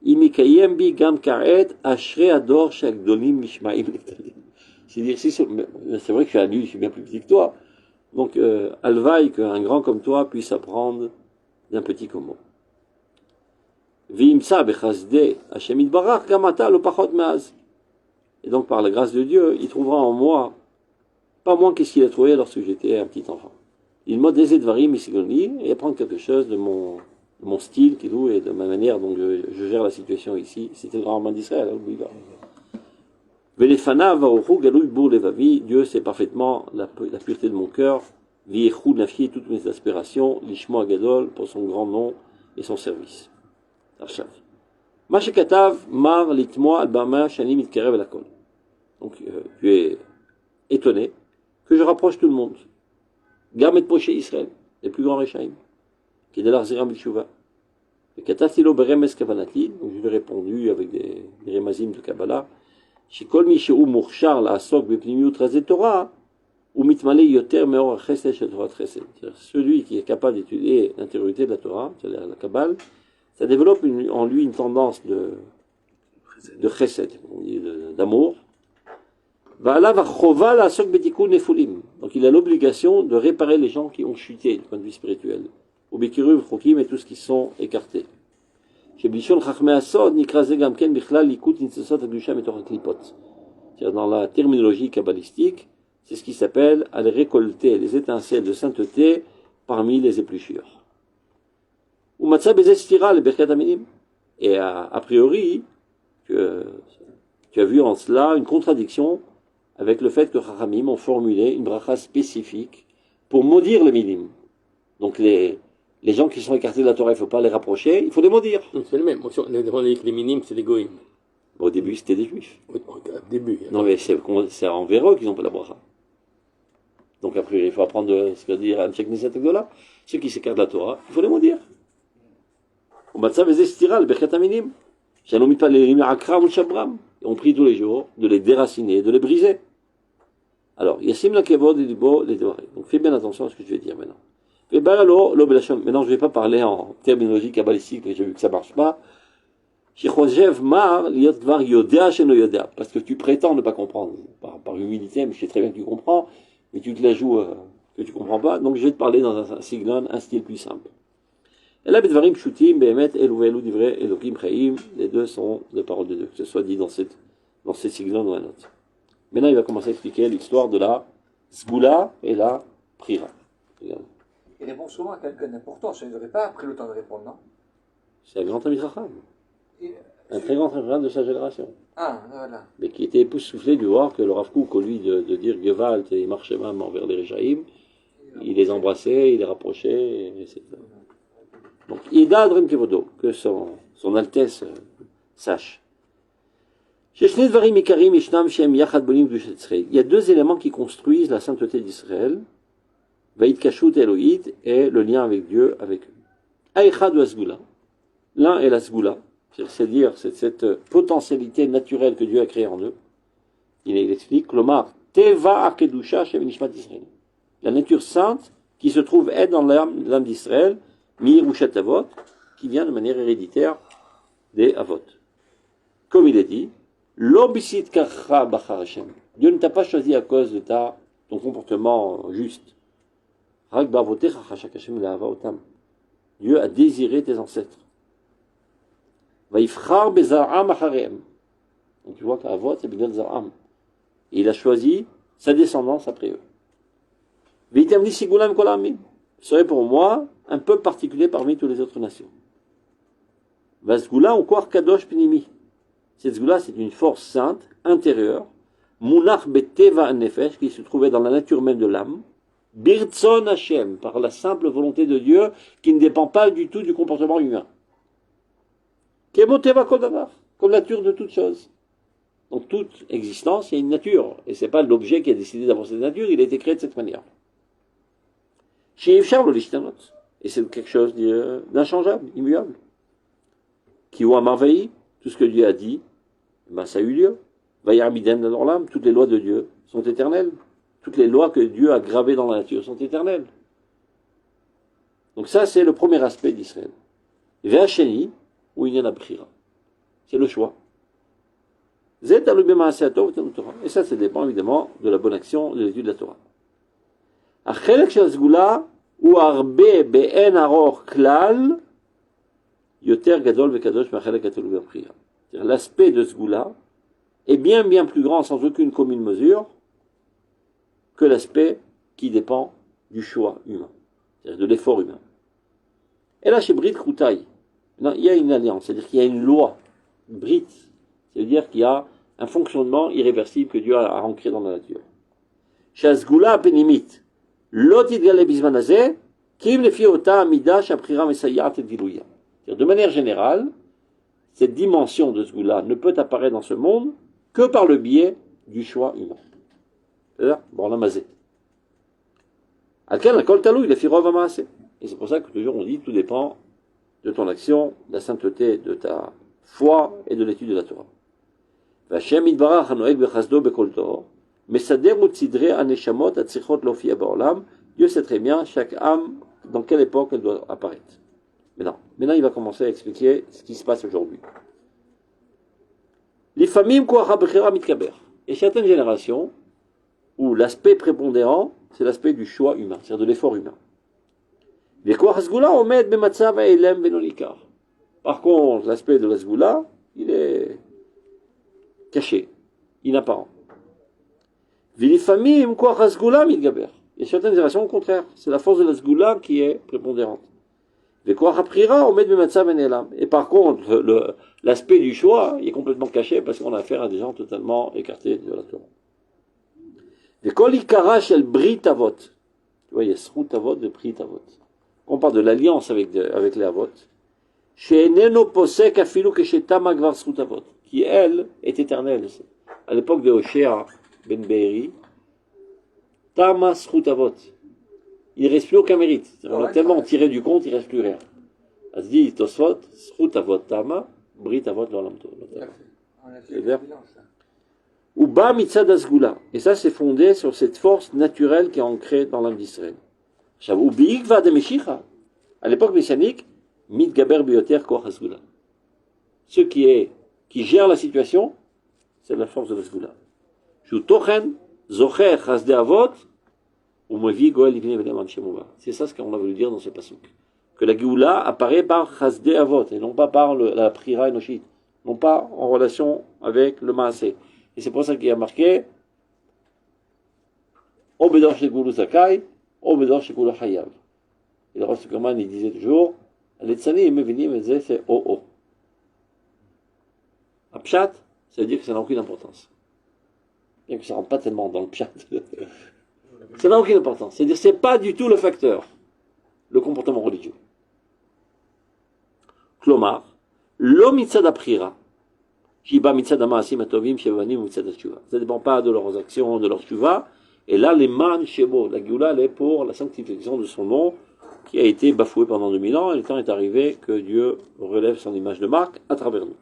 Imikayem Bi Gam Karet, Ashre Ador Shakdolim Mishmaim Netalim. C'est vrai que je suis un lui, je suis bien plus petit que toi. Donc, alvaï qu'un grand comme toi puisse apprendre d'un petit comme moi. Vimsa bechazde Hashem itbarach gamata lo pachot meaz. Et donc, par la grâce de Dieu, il trouvera en moi pas moins qu'est-ce qu'il a trouvé lorsque j'étais un petit enfant. Il m'a des edvarim isigoni et apprendre quelque chose de mon style et de ma manière dont je gère la situation ici. C'était le grand homme d'Israël, Dieu sait parfaitement la pureté de mon cœur, toutes mes aspirations, l'ishmo agadol pour son grand nom et son service. Donc tu es étonné que je rapproche tout le monde. Gamet Moshe Israël, les plus grands Réchaïm, qui est de l'Arziram Bishuva. Et Katatilo Beremes Kavanati, donc je lui ai répondu avec des remazim de Kabbalah. שכל מי שהוא מוכשר לעסוק בפנימיות חסד תורה, הוא מתמלא יותר מאור החסד של תורת חסד. Celui qui est capable d'étudier l'intériorité de la Torah, c'est-à-dire la Kabbale, ça développe en lui une tendance de chesed, d'amour. ועליו החובה לעסוק בתיקון נפולים. Donc il a l'obligation de réparer les gens qui ont chuté du point de vue spirituel. ובקירוב חוקים et tous qui sont écartés. Dans la terminologie kabbalistique, c'est ce qui s'appelle aller récolter les étincelles de sainteté parmi les épluchures. Et a priori, tu as vu en cela une contradiction avec le fait que Chachamim ont formulé une bracha spécifique pour maudire le milim. Donc les gens qui sont écartés de la Torah, il ne faut pas les rapprocher, il faut les maudire. C'est le même. On a dit que les minimes, c'est des goïms. Au début, c'était des juifs. Au début. Non, mais c'est envers eux qu'ils n'ont pas la bracha. Donc, après, il faut apprendre ce que dire à Anshek Neset Gdola. Ceux qui s'écartent de la Torah, il faut les maudire. On prie tous les jours de les déraciner, de les briser. Alors, Yassim la Kevod et Libo les dévorer. Donc, fais bien attention à ce que je vais dire maintenant. Maintenant, je ne vais pas parler en terminologie kabbalistique, mais j'ai vu que ça ne marche pas. Parce que tu prétends ne pas comprendre, par humilité, mais je sais très bien que tu comprends, mais tu te la joues que tu ne comprends pas. Donc je vais te parler dans un siglon, un style plus simple. Et là, les deux sont des paroles de Dieu, que ce soit dit dans ces siglons ou un autre. Maintenant, il va commencer à expliquer l'histoire de la Sgoula et la Prira. Regarde. Il répond souvent à quelqu'un d'important, je n'aurais pas pris le temps de répondre, non? C'est un grand ami Chacham. Un très grand Chacham de sa génération. Ah, voilà. Mais qui était époustouflé de voir que le Rav Kook, au lieu de dire Gewalt et marchait même envers les Réchaïm, il les embrassait, il les rapprochait, etc. Donc, Ida Adrem Kevodo, que son Altesse sache. Il y a deux éléments qui construisent la sainteté d'Israël. Vaïd Kashut Eloïd et le lien avec Dieu, avec eux. Aïchad ou Asgoula. L'un est la Sgoula, c'est-à-dire cette potentialité naturelle que Dieu a créée en eux. Il explique, Klomar, Teva Akedusha Shem Nishmat Israël. La nature sainte qui se trouve être dans l'âme d'Israël, Mir ou Avot, qui vient de manière héréditaire des Avot. Comme il est dit, L'obisit Kacha Bachar Hashem. Dieu ne t'a pas choisi à cause de ton comportement juste. Dieu a désiré tes ancêtres. Donc tu vois qu'Avot, c'est Bigdal Zar'am. Et il a choisi sa descendance après eux. Ce serait pour moi un peuple particulier parmi toutes les autres nations. Vasgoula ou Kadosh Pinimi. Cette Sgoula, c'est une force sainte, intérieure, Munach beteva nefesh, qui se trouvait dans la nature même de l'âme, Birtzon Hashem, par la simple volonté de Dieu, qui ne dépend pas du tout du comportement humain. Kemoteva kodavar, comme la nature de toute chose. Donc toute existence, il y a une nature, et c'est pas l'objet qui a décidé d'avoir cette nature, il a été créé de cette manière. Chez Yvchar le Lishtanot, et c'est quelque chose d'inchangeable, immuable. Qui ou Amarvaï, tout ce que Dieu a dit, ben ça a eu lieu. Vayarmiden dans l'âme, toutes les lois de Dieu sont éternelles. Toutes les lois que Dieu a gravées dans la nature sont éternelles. Donc ça, c'est le premier aspect d'Israël. Ve'acheni, ou il y en a Bchira. C'est le choix. Et ça, ça dépend évidemment de la bonne action de l'étude de la Torah. Achelek shel Sgula, ou arbe be'en aror klal, yoter gadol ve'kadosh ma'achelek atolu b'Bchira. C'est-à-dire l'aspect de Sgula est bien plus grand, sans aucune commune mesure, que l'aspect qui dépend du choix humain, c'est-à-dire de l'effort humain. Et là, chez Brit Koutaï, il y a une alliance, c'est-à-dire qu'il y a une loi, Brit, c'est-à-dire qu'il y a un fonctionnement irréversible que Dieu a ancré dans la nature. Chez Asgoula Penimit, l'otit gale bismanazé, kim lefi ota amidash aprira mesayat et dilouya. De manière générale, cette dimension de Sgoula ne peut apparaître dans ce monde que par le biais du choix humain. C'est-à-dire, bon, on a mazé. Alken, la kol talou, il est firov amassé. Et c'est pour ça que toujours on dit, tout dépend de ton action, de la sainteté de ta foi et de l'étude de la Torah. Vashem idbarach hanoeg bechazdo bekol tor, mesader utzidre aneshamot atzichot lofia baolam. Dieu sait très bien, chaque âme, dans quelle époque elle doit apparaître. Maintenant, il va commencer à expliquer ce qui se passe aujourd'hui. L'ifamim koach habechira mitkaber. Et certaines générations, où l'aspect prépondérant, c'est l'aspect du choix humain, c'est-à-dire de l'effort humain. Par contre, l'aspect de la Sgoula, il est caché, inapparent. Il y a certaines générations au contraire, c'est la force de la Sgoula qui est prépondérante. Et par contre, l'aspect du choix il est complètement caché parce qu'on a affaire à des gens totalement écartés de la Torah. Tu vois, il y a Srut Avot de Brit Avot. On parle de l'alliance avec les Avot. Qui, elle, est éternelle. À l'époque de Hoshea ben Be'eri, Tama Srut Avot. Il ne reste plus aucun mérite. On a tellement tiré du compte, il ne reste plus rien. Elle se dit, Tosfot, Srut Avot Tama, Brit Avot l'Olam Tov. Ou Ba Mitzad Asgoula. Et ça, c'est fondé sur cette force naturelle qui est ancrée dans l'âme d'Israël. Ou Bi'ikva de Meshicha. À l'époque messianique, Mitgaber Bioter Koach Asgoula. Ce qui gère la situation, c'est la force de l'Asgoula. Shu Tochen, Zocher, Chasde Avot, ou Mevi Goel Ibne Benem Amshemova. C'est ça ce qu'on a voulu dire dans ce pasuk. Que la Géoula apparaît par Chasde Avot, et non pas par la Prira Enoshit. Non pas en relation avec le Maasé. Et c'est pour ça qu'il y a marqué Obedor Shekulu Zakai, Obedor Shekulu Hayav. Et le Rosh Kerman, il disait toujours Aletzani et Mevini, mais c'est O. Pshat, ça veut dire que ça n'a aucune importance. Bien que ça ne rentre pas tellement dans le Pshat. Ça n'a aucune importance. C'est-à-dire que ce n'est pas du tout le facteur, le comportement religieux. Klomar, lo mitzad aprira. Ça ne dépend pas de leurs actions, de leur tshuva. Et là, les man shemo, la Géoula, elle est pour la sanctification de son nom, qui a été bafoué pendant 2000 ans, et le temps est arrivé que Dieu relève son image de marque à travers nous.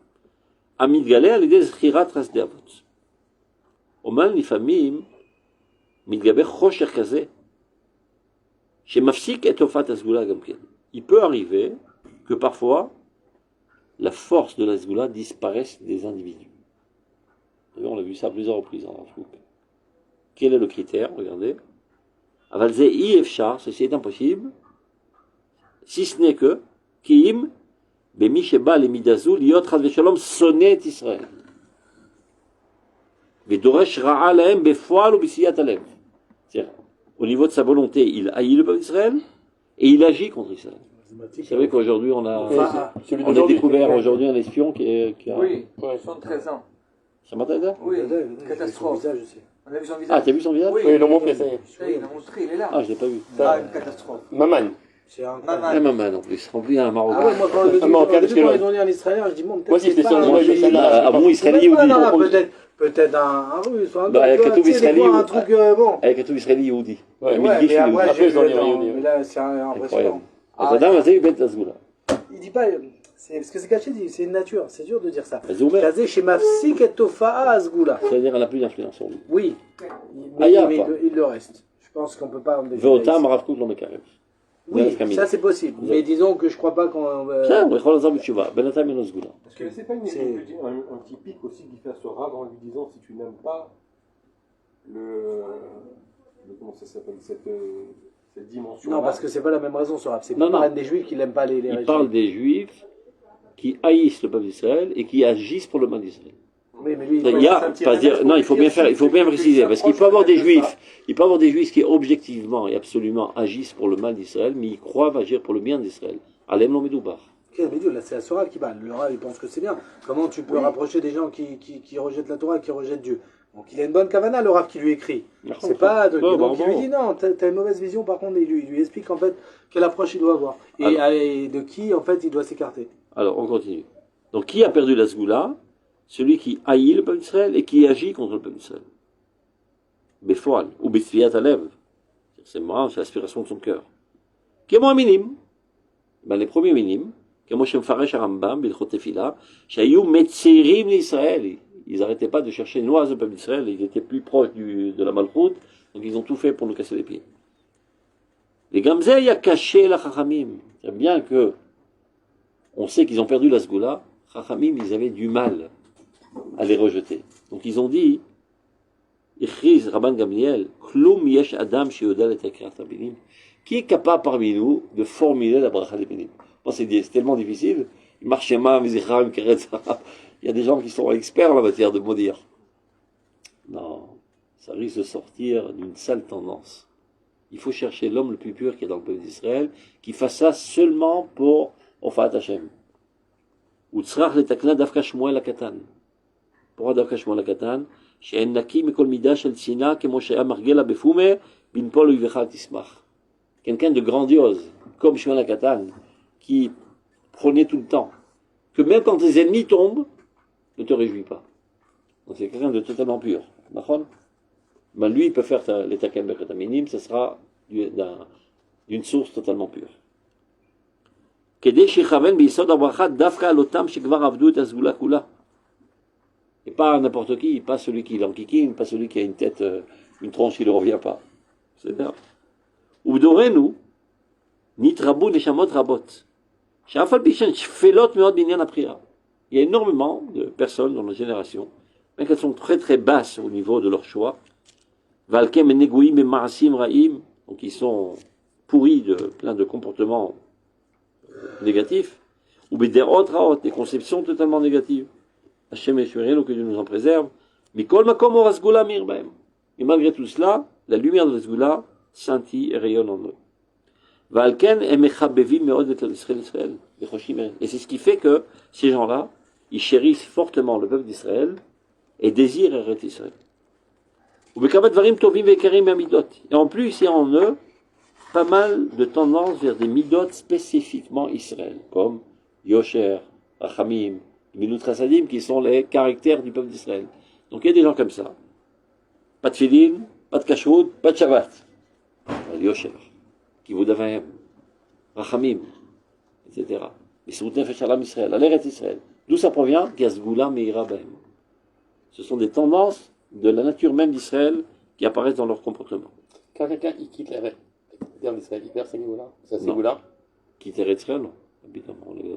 Amid galé, à l'idée zchirat ras de avot. Oman lifamim, midgaber chosher kazé, chez mafsik et ofat asgoula gamken. Il peut arriver que parfois, la force de la Sgoula disparaisse des individus. On a vu ça à plusieurs reprises dans la soupe. Quel est le critère? Regardez. Avalze i efchar, ceci est impossible, si ce n'est que, kiim, bemi sheba le midazou, liot chad veshalom, sonnet Israël. Vedoresh ra'a lahem befoal ou bisiyat alev. C'est-à-dire, au niveau de sa volonté, il haït le peuple d'Israël, et il agit contre Israël. charismatique. C'est vrai qu'aujourd'hui, on a, Enfin, Celui on a d'aujourd'hui. découvert aujourd'hui un espion qui a... Oui, Ouais. 73 ans. Ça m'attend là Oui, Catastrophe. catastrophe. Visage, je sais. On a vu son Ah, visage. t'as vu son visage? Oui, Oui, ils l'ont montré, ça y est. ça y est, il a montré, il est là. Ah, je l'ai pas vu. Ah, une catastrophe. Maman. C'est un Maman. Un maman en plus, en plus un Marocain. Ah ouais, moi quand le Marocain, début, parce que quand le- ils ont dit en israélien, je dis bon, peut-être Moi, si c'est j'étais pas sur le un nom, juif. je sais là. Ah, bon, Même israélien ou pas un dit arabe, peut-être un russe, un Bah, truc, Katoub tu sais, des israélien fois, ou- un truc bon. Avec un tout israélien Yehudi. Ouais, Ouais, mais après, Après, j'ai ils ont vu, dit attends, Yehudi, mais là, c'est impressionnant. Incroyable. Ah, Attends, vas-y, il bête à ce goût-là. il dit pas, parce que c'est caché, c'est une nature, c'est dur de dire ça. Vas-y, Omer. Kazé chez Mafsik et Tofa'a Azgoula. C'est-à-dire, elle n'a plus d'influence sur lui. Oui, Ah, y a mais pas. il le reste. Je pense qu'on peut pas en définir Veotam, ici. Rav Kook, l'homme carré. Oui, ça c'est possible. Mais disons que je crois pas qu'on. Tiens, on va prendre l'exemple où tu vas. Benatam et Nosgoula. Est-ce que c'est pas un petit pic aussi qu'il fait à ce rave en lui disant si tu n'aimes pas comment ça s'appelle cette dimension. Non, parce que c'est pas la même raison, ce rap. C'est Non, pas non. des juifs qui n'aiment pas les Il régimes. parle des juifs qui haïssent le peuple d'Israël et qui agissent pour le mal d'Israël. Oui, mais lui, Il y a, pas dire, non, il faut bien préciser, parce qu'il peut y avoir des juifs, il peut y avoir des juifs qui objectivement et absolument agissent pour le mal d'Israël, mais ils croient agir pour le bien d'Israël. Alem lo medoubar. Quel médium, là c'est la Torah qui parle. Le Rav il pense que c'est bien. Comment tu peux rapprocher des gens qui rejettent la Torah et qui rejettent Dieu? Donc il a une bonne kavana, le Rav qui lui écrit. C'est pas de, Ouais, donc il lui bon. dit non, t'as une mauvaise vision. Par contre, il lui explique en fait quelle approche il doit avoir et de qui en fait il doit s'écarter. Alors, on continue. Donc, qui a perdu la Sgoula? Celui qui haït le peuple d'Israël et qui agit contre le peuple d'Israël. Befoal, ou Betsfiat Alev. C'est marrant, c'est l'aspiration de son cœur. Qui est moins minime? Ben, les premiers minimes, comme Moshe Mfaresh Arambam, Bilchot Tefila, Shayou Metzerim l'Israël. Ils n'arrêtaient pas de chercher une oise au peuple d'Israël, ils étaient plus proches de la Malchoute, donc ils ont tout fait pour nous casser les pieds. Les Gamzeh, il a caché la Chachamim. C'est bien que on sait qu'ils ont perdu la Sgoula, Chachamim, ils avaient du mal à les rejeter. Donc ils ont dit, Ichriz Rabban Gamliel, Klum yesh Adam sheyodal et akrat habinim. Qui est capable parmi nous de formuler la bracha des bénim? Moi, c'est tellement difficile. Il y a des gens qui sont experts en la matière de maudire. Non, ça risque de sortir d'une sale tendance. Il faut chercher l'homme le plus pur qui est dans le peuple d'Israël, qui fasse ça seulement pour Ofat Hashem. Utzrach letakna davka Shmuel hakatan. Pourquoi davka Shmuel hakatan? She'en naki mikol midah shel tzina kemo she'a margela befume bin pol uvecha tismach. Quelqu'un de grandiose, comme Shmuel hakatan, qui prenait tout le temps, que même quand tes ennemis tombent, ne te réjouis pas. Donc c'est quelqu'un de totalement pur. D'accord? Ben lui, il peut faire les takem bekataminim, ce sera d'une source totalement pure. Et pas n'importe qui, pas celui qui l'enquiquine, pas celui qui a une tête, une tronche qui ne revient pas. C'est bien. Ubdorenu, nitrabu neshamot rabot. Il y a énormément de personnes dans nos générations, même qu'elles sont très très basses au niveau de leur choix, donc ils sont pourris de plein de comportements négatifs, ou des conceptions totalement négatives. Hachem Eshurenu, que Dieu nous en préserve. Mais malgré tout cela, la lumière de la Sgoula scintille et rayonne en eux. Et c'est ce qui fait que ces gens-là, ils chérissent fortement le peuple d'Israël et désirent arrêter Israël. Et en plus, il y a en eux pas mal de tendances vers des midot spécifiquement Israël, comme Yosher, Rachamim, Milut Chassadim, qui sont les caractères du peuple d'Israël. Donc il y a des gens comme ça. Pas de Filin, pas de Kashrut, pas de Shabbat. Yosher, Kivud Avayim, Rachamim, etc. Isrut Nefesh Alam Israël, Aleret Israël. D'où ça provient? Gazgoula Meira Bahem. Ce sont des tendances de la nature même d'Israël qui apparaissent dans leur comportement. Quand quelqu'un il quitte la terre d'Israël, il perd ses goûts-là. Ça, ces goûts-là. Quitter Israël, non.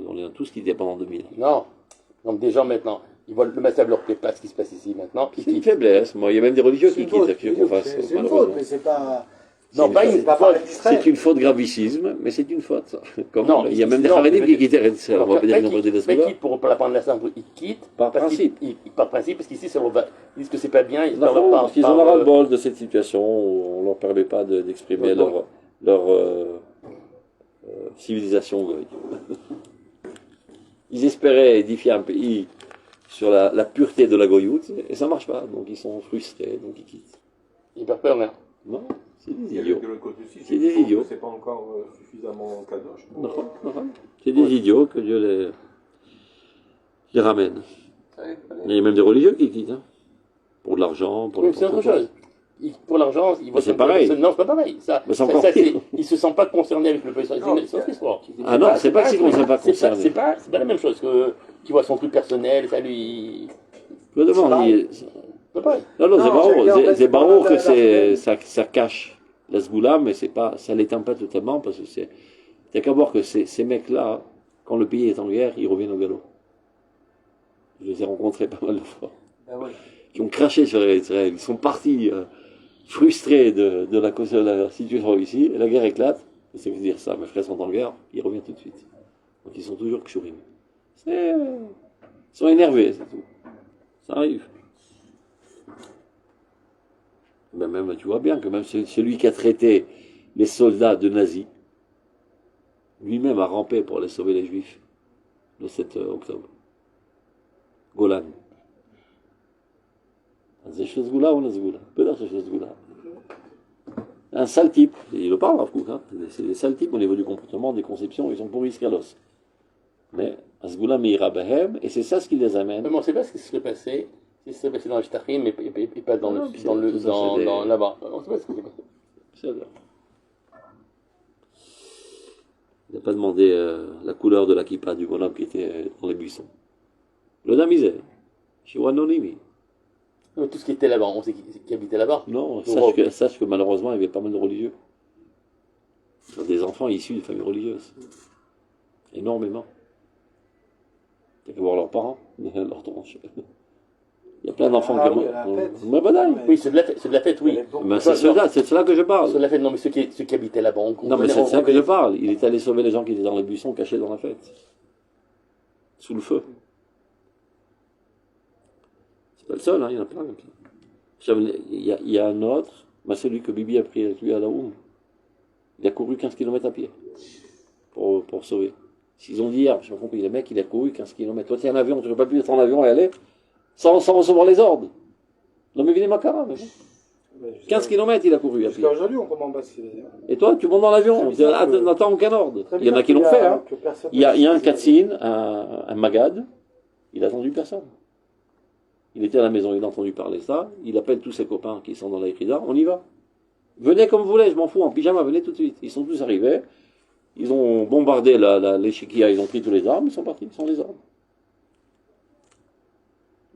On est tous quittés pendant 2000 ans. Non. Donc des gens maintenant, ils voient le message leur plaît pas ce qui se passe ici maintenant. C'est une faiblesse. Moi, il y a même des religieux qui quittent. C'est une faute, mais c'est pas. Non, pas une faute. C'est une faute gravicisme, mais c'est une faute. Non, il y a même des non, Haredim mais- qui quittent Israël. On va pas dire qu'ils ont brûlé Mais la quitte pour la prendre la simple, ils quittent. Par parce principe. Par principe, parce qu'ici, ils disent que c'est pas bien. Ils Non, parlent pas. parce qu'ils en ont ras-le-bol de cette situation où on ne leur permet pas d'exprimer leur civilisation goy. Ils espéraient édifier un pays sur la pureté de la goyoute, et ça marche pas, donc ils sont frustrés, donc ils quittent. Ils perdent peur, hein. Non, c'est des Il y a idiots. de l'autre côté aussi, C'est des idiots. c'est pas encore suffisamment kadosh. Non, non. C'est des idiots que Dieu les ramène. Il y a même des religieux qui quittent, hein. Pour de l'argent, pour Oui, c'est autre chose. Pour l'argent, ils c'est pareil. Non, c'est pas pareil. Ça, Mais c'est encore pire. ils ne se sentent pas concernés avec le pays. C'est une autre histoire. Ah non, c'est pas qu'ils ne sont pas concernés. C'est pas la même chose que qui voit son truc personnel. Ça lui. Je me demande, C'est pas pareil. non, Non, c'est barreau que ça cache la sgoula, mais c'est pas, ça l'éteint pas totalement, parce que t'as qu'à voir que ces mecs-là, quand le pays est en guerre, ils reviennent au galop. Je les ai rencontrés pas mal de fois. Ah ouais. Qui ont craché sur Israël. Ils sont partis frustrés de la situation ici, et la guerre éclate. Et ça veut dire ça, mes frères sont en guerre, ils reviennent tout de suite. Donc ils sont toujours kshurim. Ils sont énervés, c'est tout. Ça arrive. Mais même, tu vois bien que même celui qui a traité les soldats de nazis, lui-même a rampé pour aller sauver les juifs le 7 octobre. Golan. C'est chez Sgoula ou la Sgoula? Peut-être c'est chez Sgoula. Un sale type, il le parle, hein. C'est des sales types au niveau du comportement, des conceptions, ils sont pourris scalos. Mais Sgoula Meira Bahem, et c'est ça ce qui les amène. Mais on ne sait pas ce qui se serait passé, si ce serait passé dans le Shtachim et pas dans Non, là-bas. On ne sait pas ce qui s'est passé. C'est-à-dire. Il n'a pas demandé la couleur de la kippa du bonhomme qui était dans les buissons. Le damisé, chez Wanonimi. Tout ce qui était là-bas, on sait qui habitait là-bas. Non, sache que malheureusement, il y avait pas mal de religieux. Des enfants issus de familles religieuses. Énormément. Il y a qu'à voir leurs parents, leurs tronches. Il y a plein d'enfants qui oui, la fête. Mais badaï. Oui, c'est de la fête, oui. Mais c'est cela que je parle. C'est de la fête, non, mais ceux qui habitaient là-bas, Non, mais c'est de ça que je parle. Il est allé sauver les gens qui étaient dans les buissons cachés dans la fête. Sous le feu. C'est pas le seul, hein, il y en a plein comme ça. Il y a un autre, celui que Bibi a pris avec lui à la Oum. Il a couru 15 km à pied pour sauver. S'ils ont dit hier, je me compris, le mec il a couru 15 km. Toi, tu es un avion, tu n'aurais pas pu être en avion et aller sans recevoir les ordres. Non, mais venez Makara, mais bon. 15 km il a couru à pied. Jusqu'à aujourd'hui, on commande pas si. Et toi, tu montes dans l'avion, tu n'attends aucun ordre. Il y en a qui l'ont fait. Hein. Il y a un Katsine, un Magad, il a attendu personne. Il était à la maison, il a entendu parler de ça, il appelle tous ses copains qui sont dans la Écrida, on y va. Venez comme vous voulez, je m'en fous, en pyjama, venez tout de suite. Ils sont tous arrivés, ils ont bombardé l'échiquier, ils ont pris tous les armes, ils sont partis, sans les armes.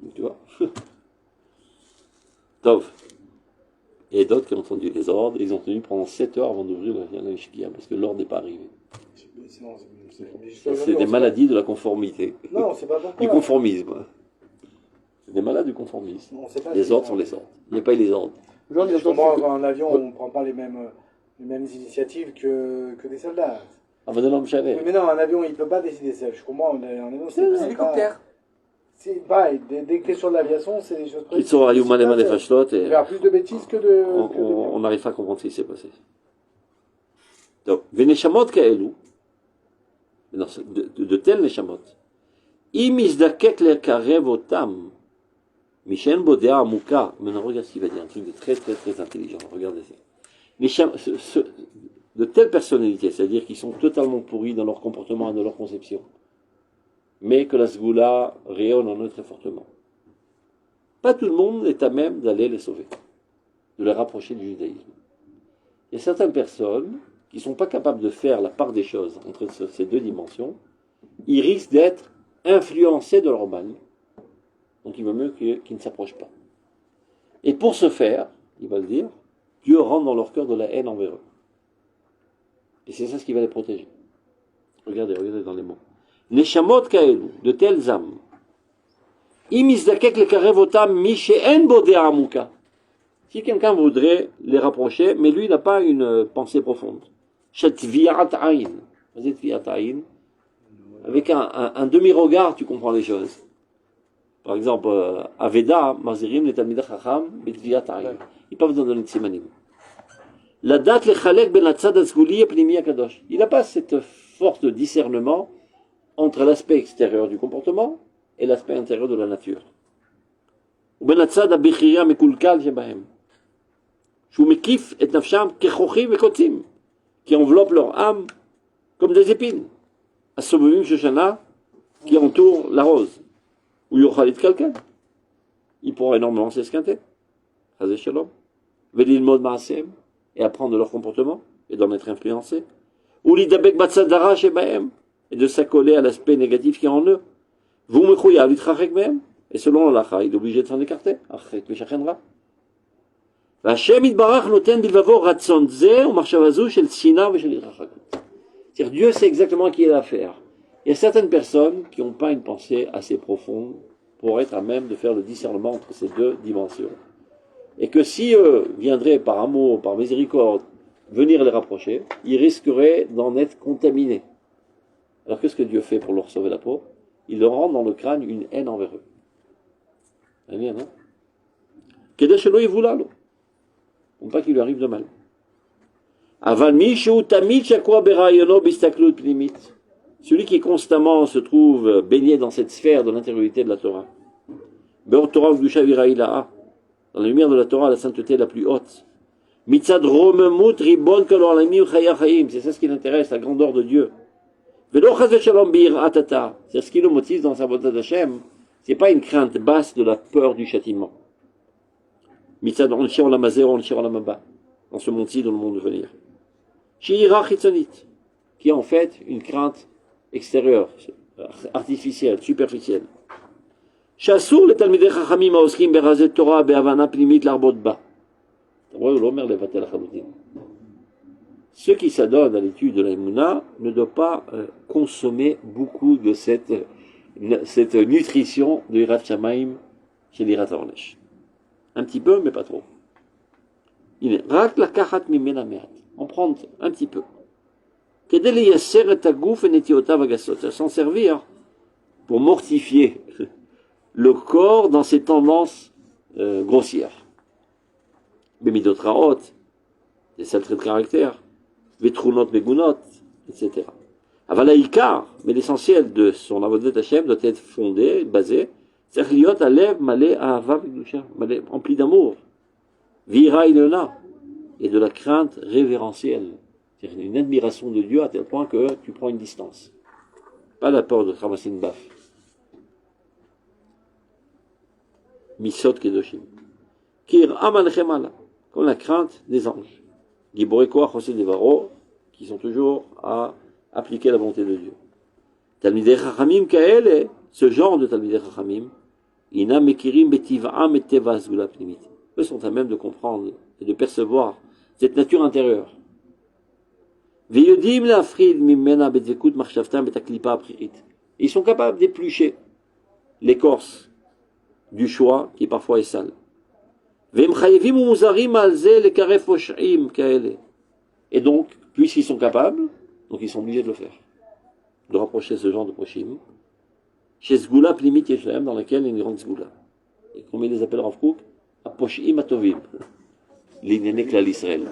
Donc, tu vois. Tov. Et d'autres qui ont entendu les ordres, ils ont tenu pendant 7 heures avant d'ouvrir l'échiquier, parce que l'ordre n'est pas arrivé. C'est des maladies de la conformité. Non, c'est pas pourquoi. Du conformisme. C'est des malades du conformisme. Les ordres sont les ordres. Il n'y a pas eu les ordres. Je comprends qu'en avion, on ne prend pas les mêmes initiatives que des soldats. Ah, mais non, je savais. Oui, mais non, un avion, il ne peut pas décider seul. Je comprends, en avion, C'est un hélicoptère. C'est pareil, des questions de l'aviation, c'est des choses Ils sont à Youmanem et Fashlot et. Faire plus de bêtises que de. On n'arrive pas à comprendre ce qui s'est passé. Donc, Veneshamot Kaelu, de tels Neshamot, Imizdakek le Karev Otam, Mishen Bodea Amuka. Maintenant, regarde ce qu'il va dire, un truc de très très très intelligent. Regardez ça. De telles personnalités, c'est-à-dire qui sont totalement pourris dans leur comportement et dans leur conception, mais que la Sgoula rayonne en eux très fortement. Pas tout le monde est à même d'aller les sauver, de les rapprocher du judaïsme. Il y a certaines personnes qui ne sont pas capables de faire la part des choses entre ces deux dimensions, ils risquent d'être influencés de leur bagne. Donc il vaut mieux qu'ils ne s'approchent pas. Et pour ce faire, il va le dire, Dieu rentre dans leur cœur de la haine envers eux. Et c'est ça ce qui va les protéger. Regardez dans les mots. Neshamot kaelu, de telles âmes. Imizdakek le karevotam mishen bodea amuka. Si quelqu'un voudrait les rapprocher, mais lui n'a pas une pensée profonde. Shetviat aïn. Avec un demi-regard, tu comprends les choses. Par exemple, Aveda, Mazirim, les Talmidei Chacham, Betviat aïn. Ils peuvent donner de simanim. La date le chalek ben la tzad azgouli et pnimi akadosh. Il n'a pas cette force de discernement entre l'aspect extérieur du comportement et l'aspect intérieur de la nature. ובין הצד הבכירי המקולקל שבהם, שהוא מקיף את נפשם כחוכים וקוצים, qui enveloppent leur âme comme des épines, הסובבים שושנה, qui entourent la rose, où יוכל להתקלקל, il pourra énormément s'esquinter, חס ושלום, וללמוד מעשיהם, et apprendre de leur comportement, et d'en être influencé, ולהידבק בצד הרע שבהם, et de s'accoler à l'aspect négatif qui est en eux, והוא מחויב להתרחק מהם, et selon l'halakha, il est obligé de s'en écarter. והשם יתברך נותן בלבבו רצון זה ומחשבה זו של שנאה ושל התרחקות. C'est-à-dire, Dieu sait exactement qui est l'affaire. Il y a certaines personnes qui n'ont pas une pensée assez profonde pour être à même de faire le discernement entre ces deux dimensions. Et que si eux viendraient par amour, par miséricorde, venir les rapprocher, ils risqueraient d'en être contaminés. Alors qu'est-ce que Dieu fait pour leur sauver la peau? Il leur rend dans le crâne une haine envers eux. Bien, non? Kede shelo yivula lo. Pour pas qu'il lui arrive de mal. Aval mishu tamid shakua berayono bistaklut pnimit. Celui qui constamment se trouve baigné dans cette sphère de l'intériorité de la Torah. Beor Torah v'gusha v'iraïla'a. Dans la lumière de la Torah, la sainteté la plus haute. Mitzad romemut ribon kalo alamim chaya chayim. C'est ça ce qui l'intéresse, la grandeur de Dieu. Velo chaz v'shalom bi'ir'atata. C'est ce qui le motive dans sa volonté d'Hachem. C'est pas une crainte basse de la peur du châtiment. Mitzad onshir olamazeh onshir olamaba. Dans ce monde-ci, dans le monde de venir. She'ira chitzonit. Qui est en fait une crainte extérieure, artificielle, superficielle. Shasur le talmidei chachamim haoskim berazet Torah behavana pnimit larbot ba. Ceux qui s'adonnent à l'étude de la Emouna ne doivent pas consommer beaucoup de cette nutrition de Hirat Shamaim chez l'Hirat Ornesh. Un petit peu, mais pas trop. En prendre un petit peu. S'en servir pour mortifier le corps dans ses tendances grossières. Bemidot Raot, des sales traits de caractère, Vetrunot Begunot, etc. Avalaïkar, mais l'essentiel de son avodat Hashem doit être fondé, basé, Serliot Alev Malé Ahava Vegdusha, empli d'amour, Vira Ilona, et de la crainte révérentielle. C'est-à-dire une admiration de Dieu à tel point que tu prends une distance. Pas la peur de ramasser une baffe. Misot Kedoshim. Kir Amal Chemala, comme la crainte des anges. Giboré Koach Hosé Devaro, qui sont toujours à appliquer la bonté de Dieu. Talmidei Chachamim Kaele, ce genre de Talmidei Chachamim, Ina Mekirim Betiva'am et Teva Zgula Pnimit. Eux sont à même de comprendre et de percevoir cette nature intérieure. Veyodim Lafrid Mimena Betzekut Marchavtam Betaklipa Apririt. Ils sont capables d'éplucher l'écorce du choix qui parfois est sale. Et donc, puisqu'ils sont capables, donc ils sont obligés de le faire, de rapprocher ce genre de poshim, chez Zgoula Plimit Yeshem, dans laquelle il y a une grande Zgoula. Et comme il les appelle Rav Kook, Aposhim Atovim, l'inéné klal Israël.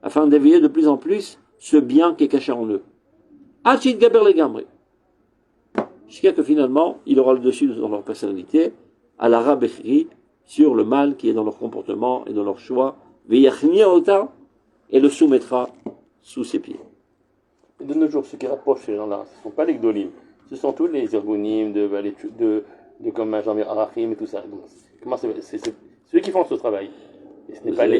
Afin d'éveiller de plus en plus ce bien qui est caché en eux. Jusqu'à que finalement, il aura le dessus dans leur personnalité, à la rabechri, sur le mal qui est dans leur comportement et dans leur choix, et le soumettra sous ses pieds. Et de nos jours, ceux qui rapprochent ces gens-là, ce ne sont pas les gdolim, ce sont tous les ergonim, de comme Jean-Pierre Arachim et tout ça. Donc, comment c'est ceux qui font ce travail. Et ce n'est pas les...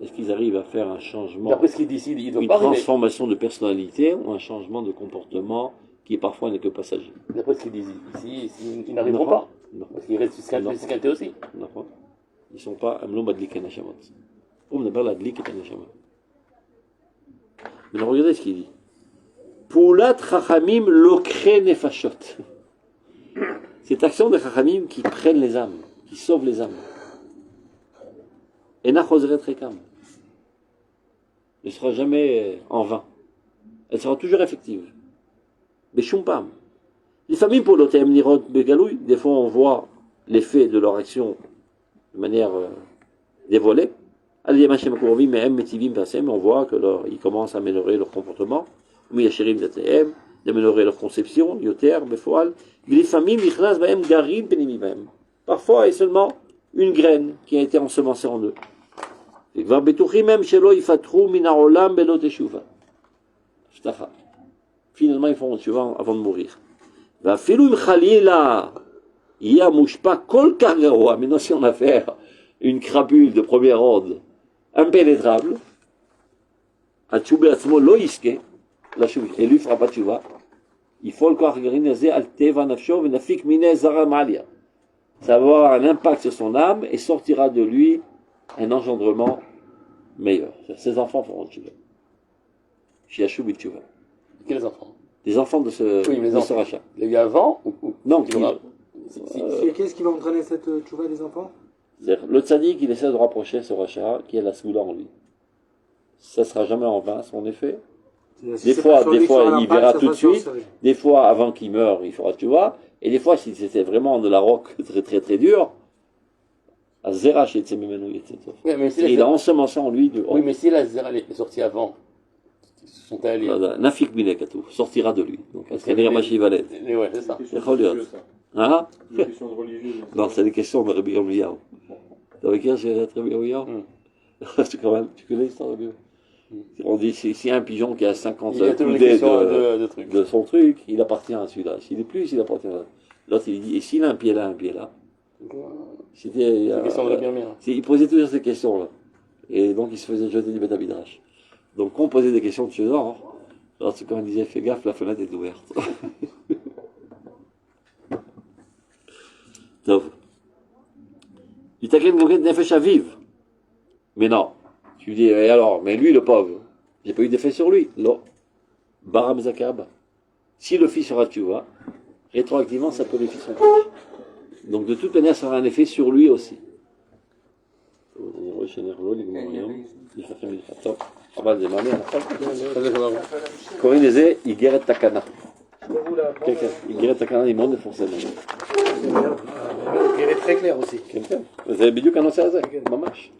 Est-ce qu'ils arrivent à faire un changement, d'après ce qu'ils décident, ils une transformation de personnalité ou un changement de comportement qui parfois n'est que passager? D'après ce qu'ils disent ici, ils n'arriveront pas. Non. Parce qu'ils restent esquintés aussi. Non. Ils ne sont pas Amlom Badlik et Nashamot. On n'a pas la Dlik et Nashamot. Mais regardez ce qu'il dit. Poulat Chachamim Lokre Nefashot. Cette action des Chachamim qui prennent les âmes, qui sauvent les âmes. Et Nachoseret Rekam. Elle ne sera jamais en vain. Elle sera toujours effective. Beshumpam. Les familles pour l'OTM Nirot Begalouy, des fois on voit l'effet de leur action de manière dévoilée. On voit qu'ils commencent à améliorer leur comportement, d'améliorer leur conception, parfois, il y a seulement une graine qui a été ensemencée en eux. Finalement, ils font tchouva avant de mourir. Maintenant, si on a affaire une crapule de première ordre impénétrable, et lui fera pas tchouva, il faut le corps ça va avoir un impact sur son âme et sortira de lui un engendrement meilleur. Ses enfants feront tchouva. Shiashub tchouva. Quels enfants? Des enfants de ce, oui, mais de ce rachat. Les eu avant ou non, qu'est-ce qui va entraîner cette tchouva des enfants? Le tzaddik, il essaie de rapprocher ce rachat qui a la soula en lui. Ça ne sera jamais en vain, son effet. Des fois, il verra tout de suite. Des fois, avant qu'il meure, il fera tchouva. Et des fois, si c'était vraiment de la roque très très très dur, à Zera chez il a ensemencé en lui. Oui, mais si la Zera est sortie avant, ils sont allés. Nafik Minekatou sortira de lui. Donc, est-ce qu'elle est Machivalet? Ouais, c'est ça. C'est hein? une question religieuse. Non, c'est des questions de Rabbi Yirmiyahu. Tu avec qui c'est Rabbi Yirmiyahu? Tu connais l'histoire de Rabbi Yirmiyahu? On dit, s'il y a un pigeon qui a 50 coudées de son truc, il appartient à celui-là. S'il est plus, il appartient à l'autre. Il dit, et s'il a un pied là, un pied là? C'était il posait toujours ces questions-là. Et donc, il se faisait jeter du Beth Midrash. Donc, quand on posait des questions de ce genre, alors c'est comme il disait, fais gaffe, la fenêtre est ouverte. Donc, il t'a qu'une nefesh à vivre. Mais non. Tu dis, et alors, mais lui, le pauvre, j'ai pas eu d'effet sur lui. Non. Baram Zakab. Si le fils sera tchouva, rétroactivement, ça peut le fils son fils. Donc, de toute manière, ça aura un effet sur lui aussi. Corinne disait, il guérit Takana. Quelqu'un, il guérit Takana, il monte forcément. Elle est très claire aussi. Quelqu'un. Vous avez bien annoncé à ça, Mamash.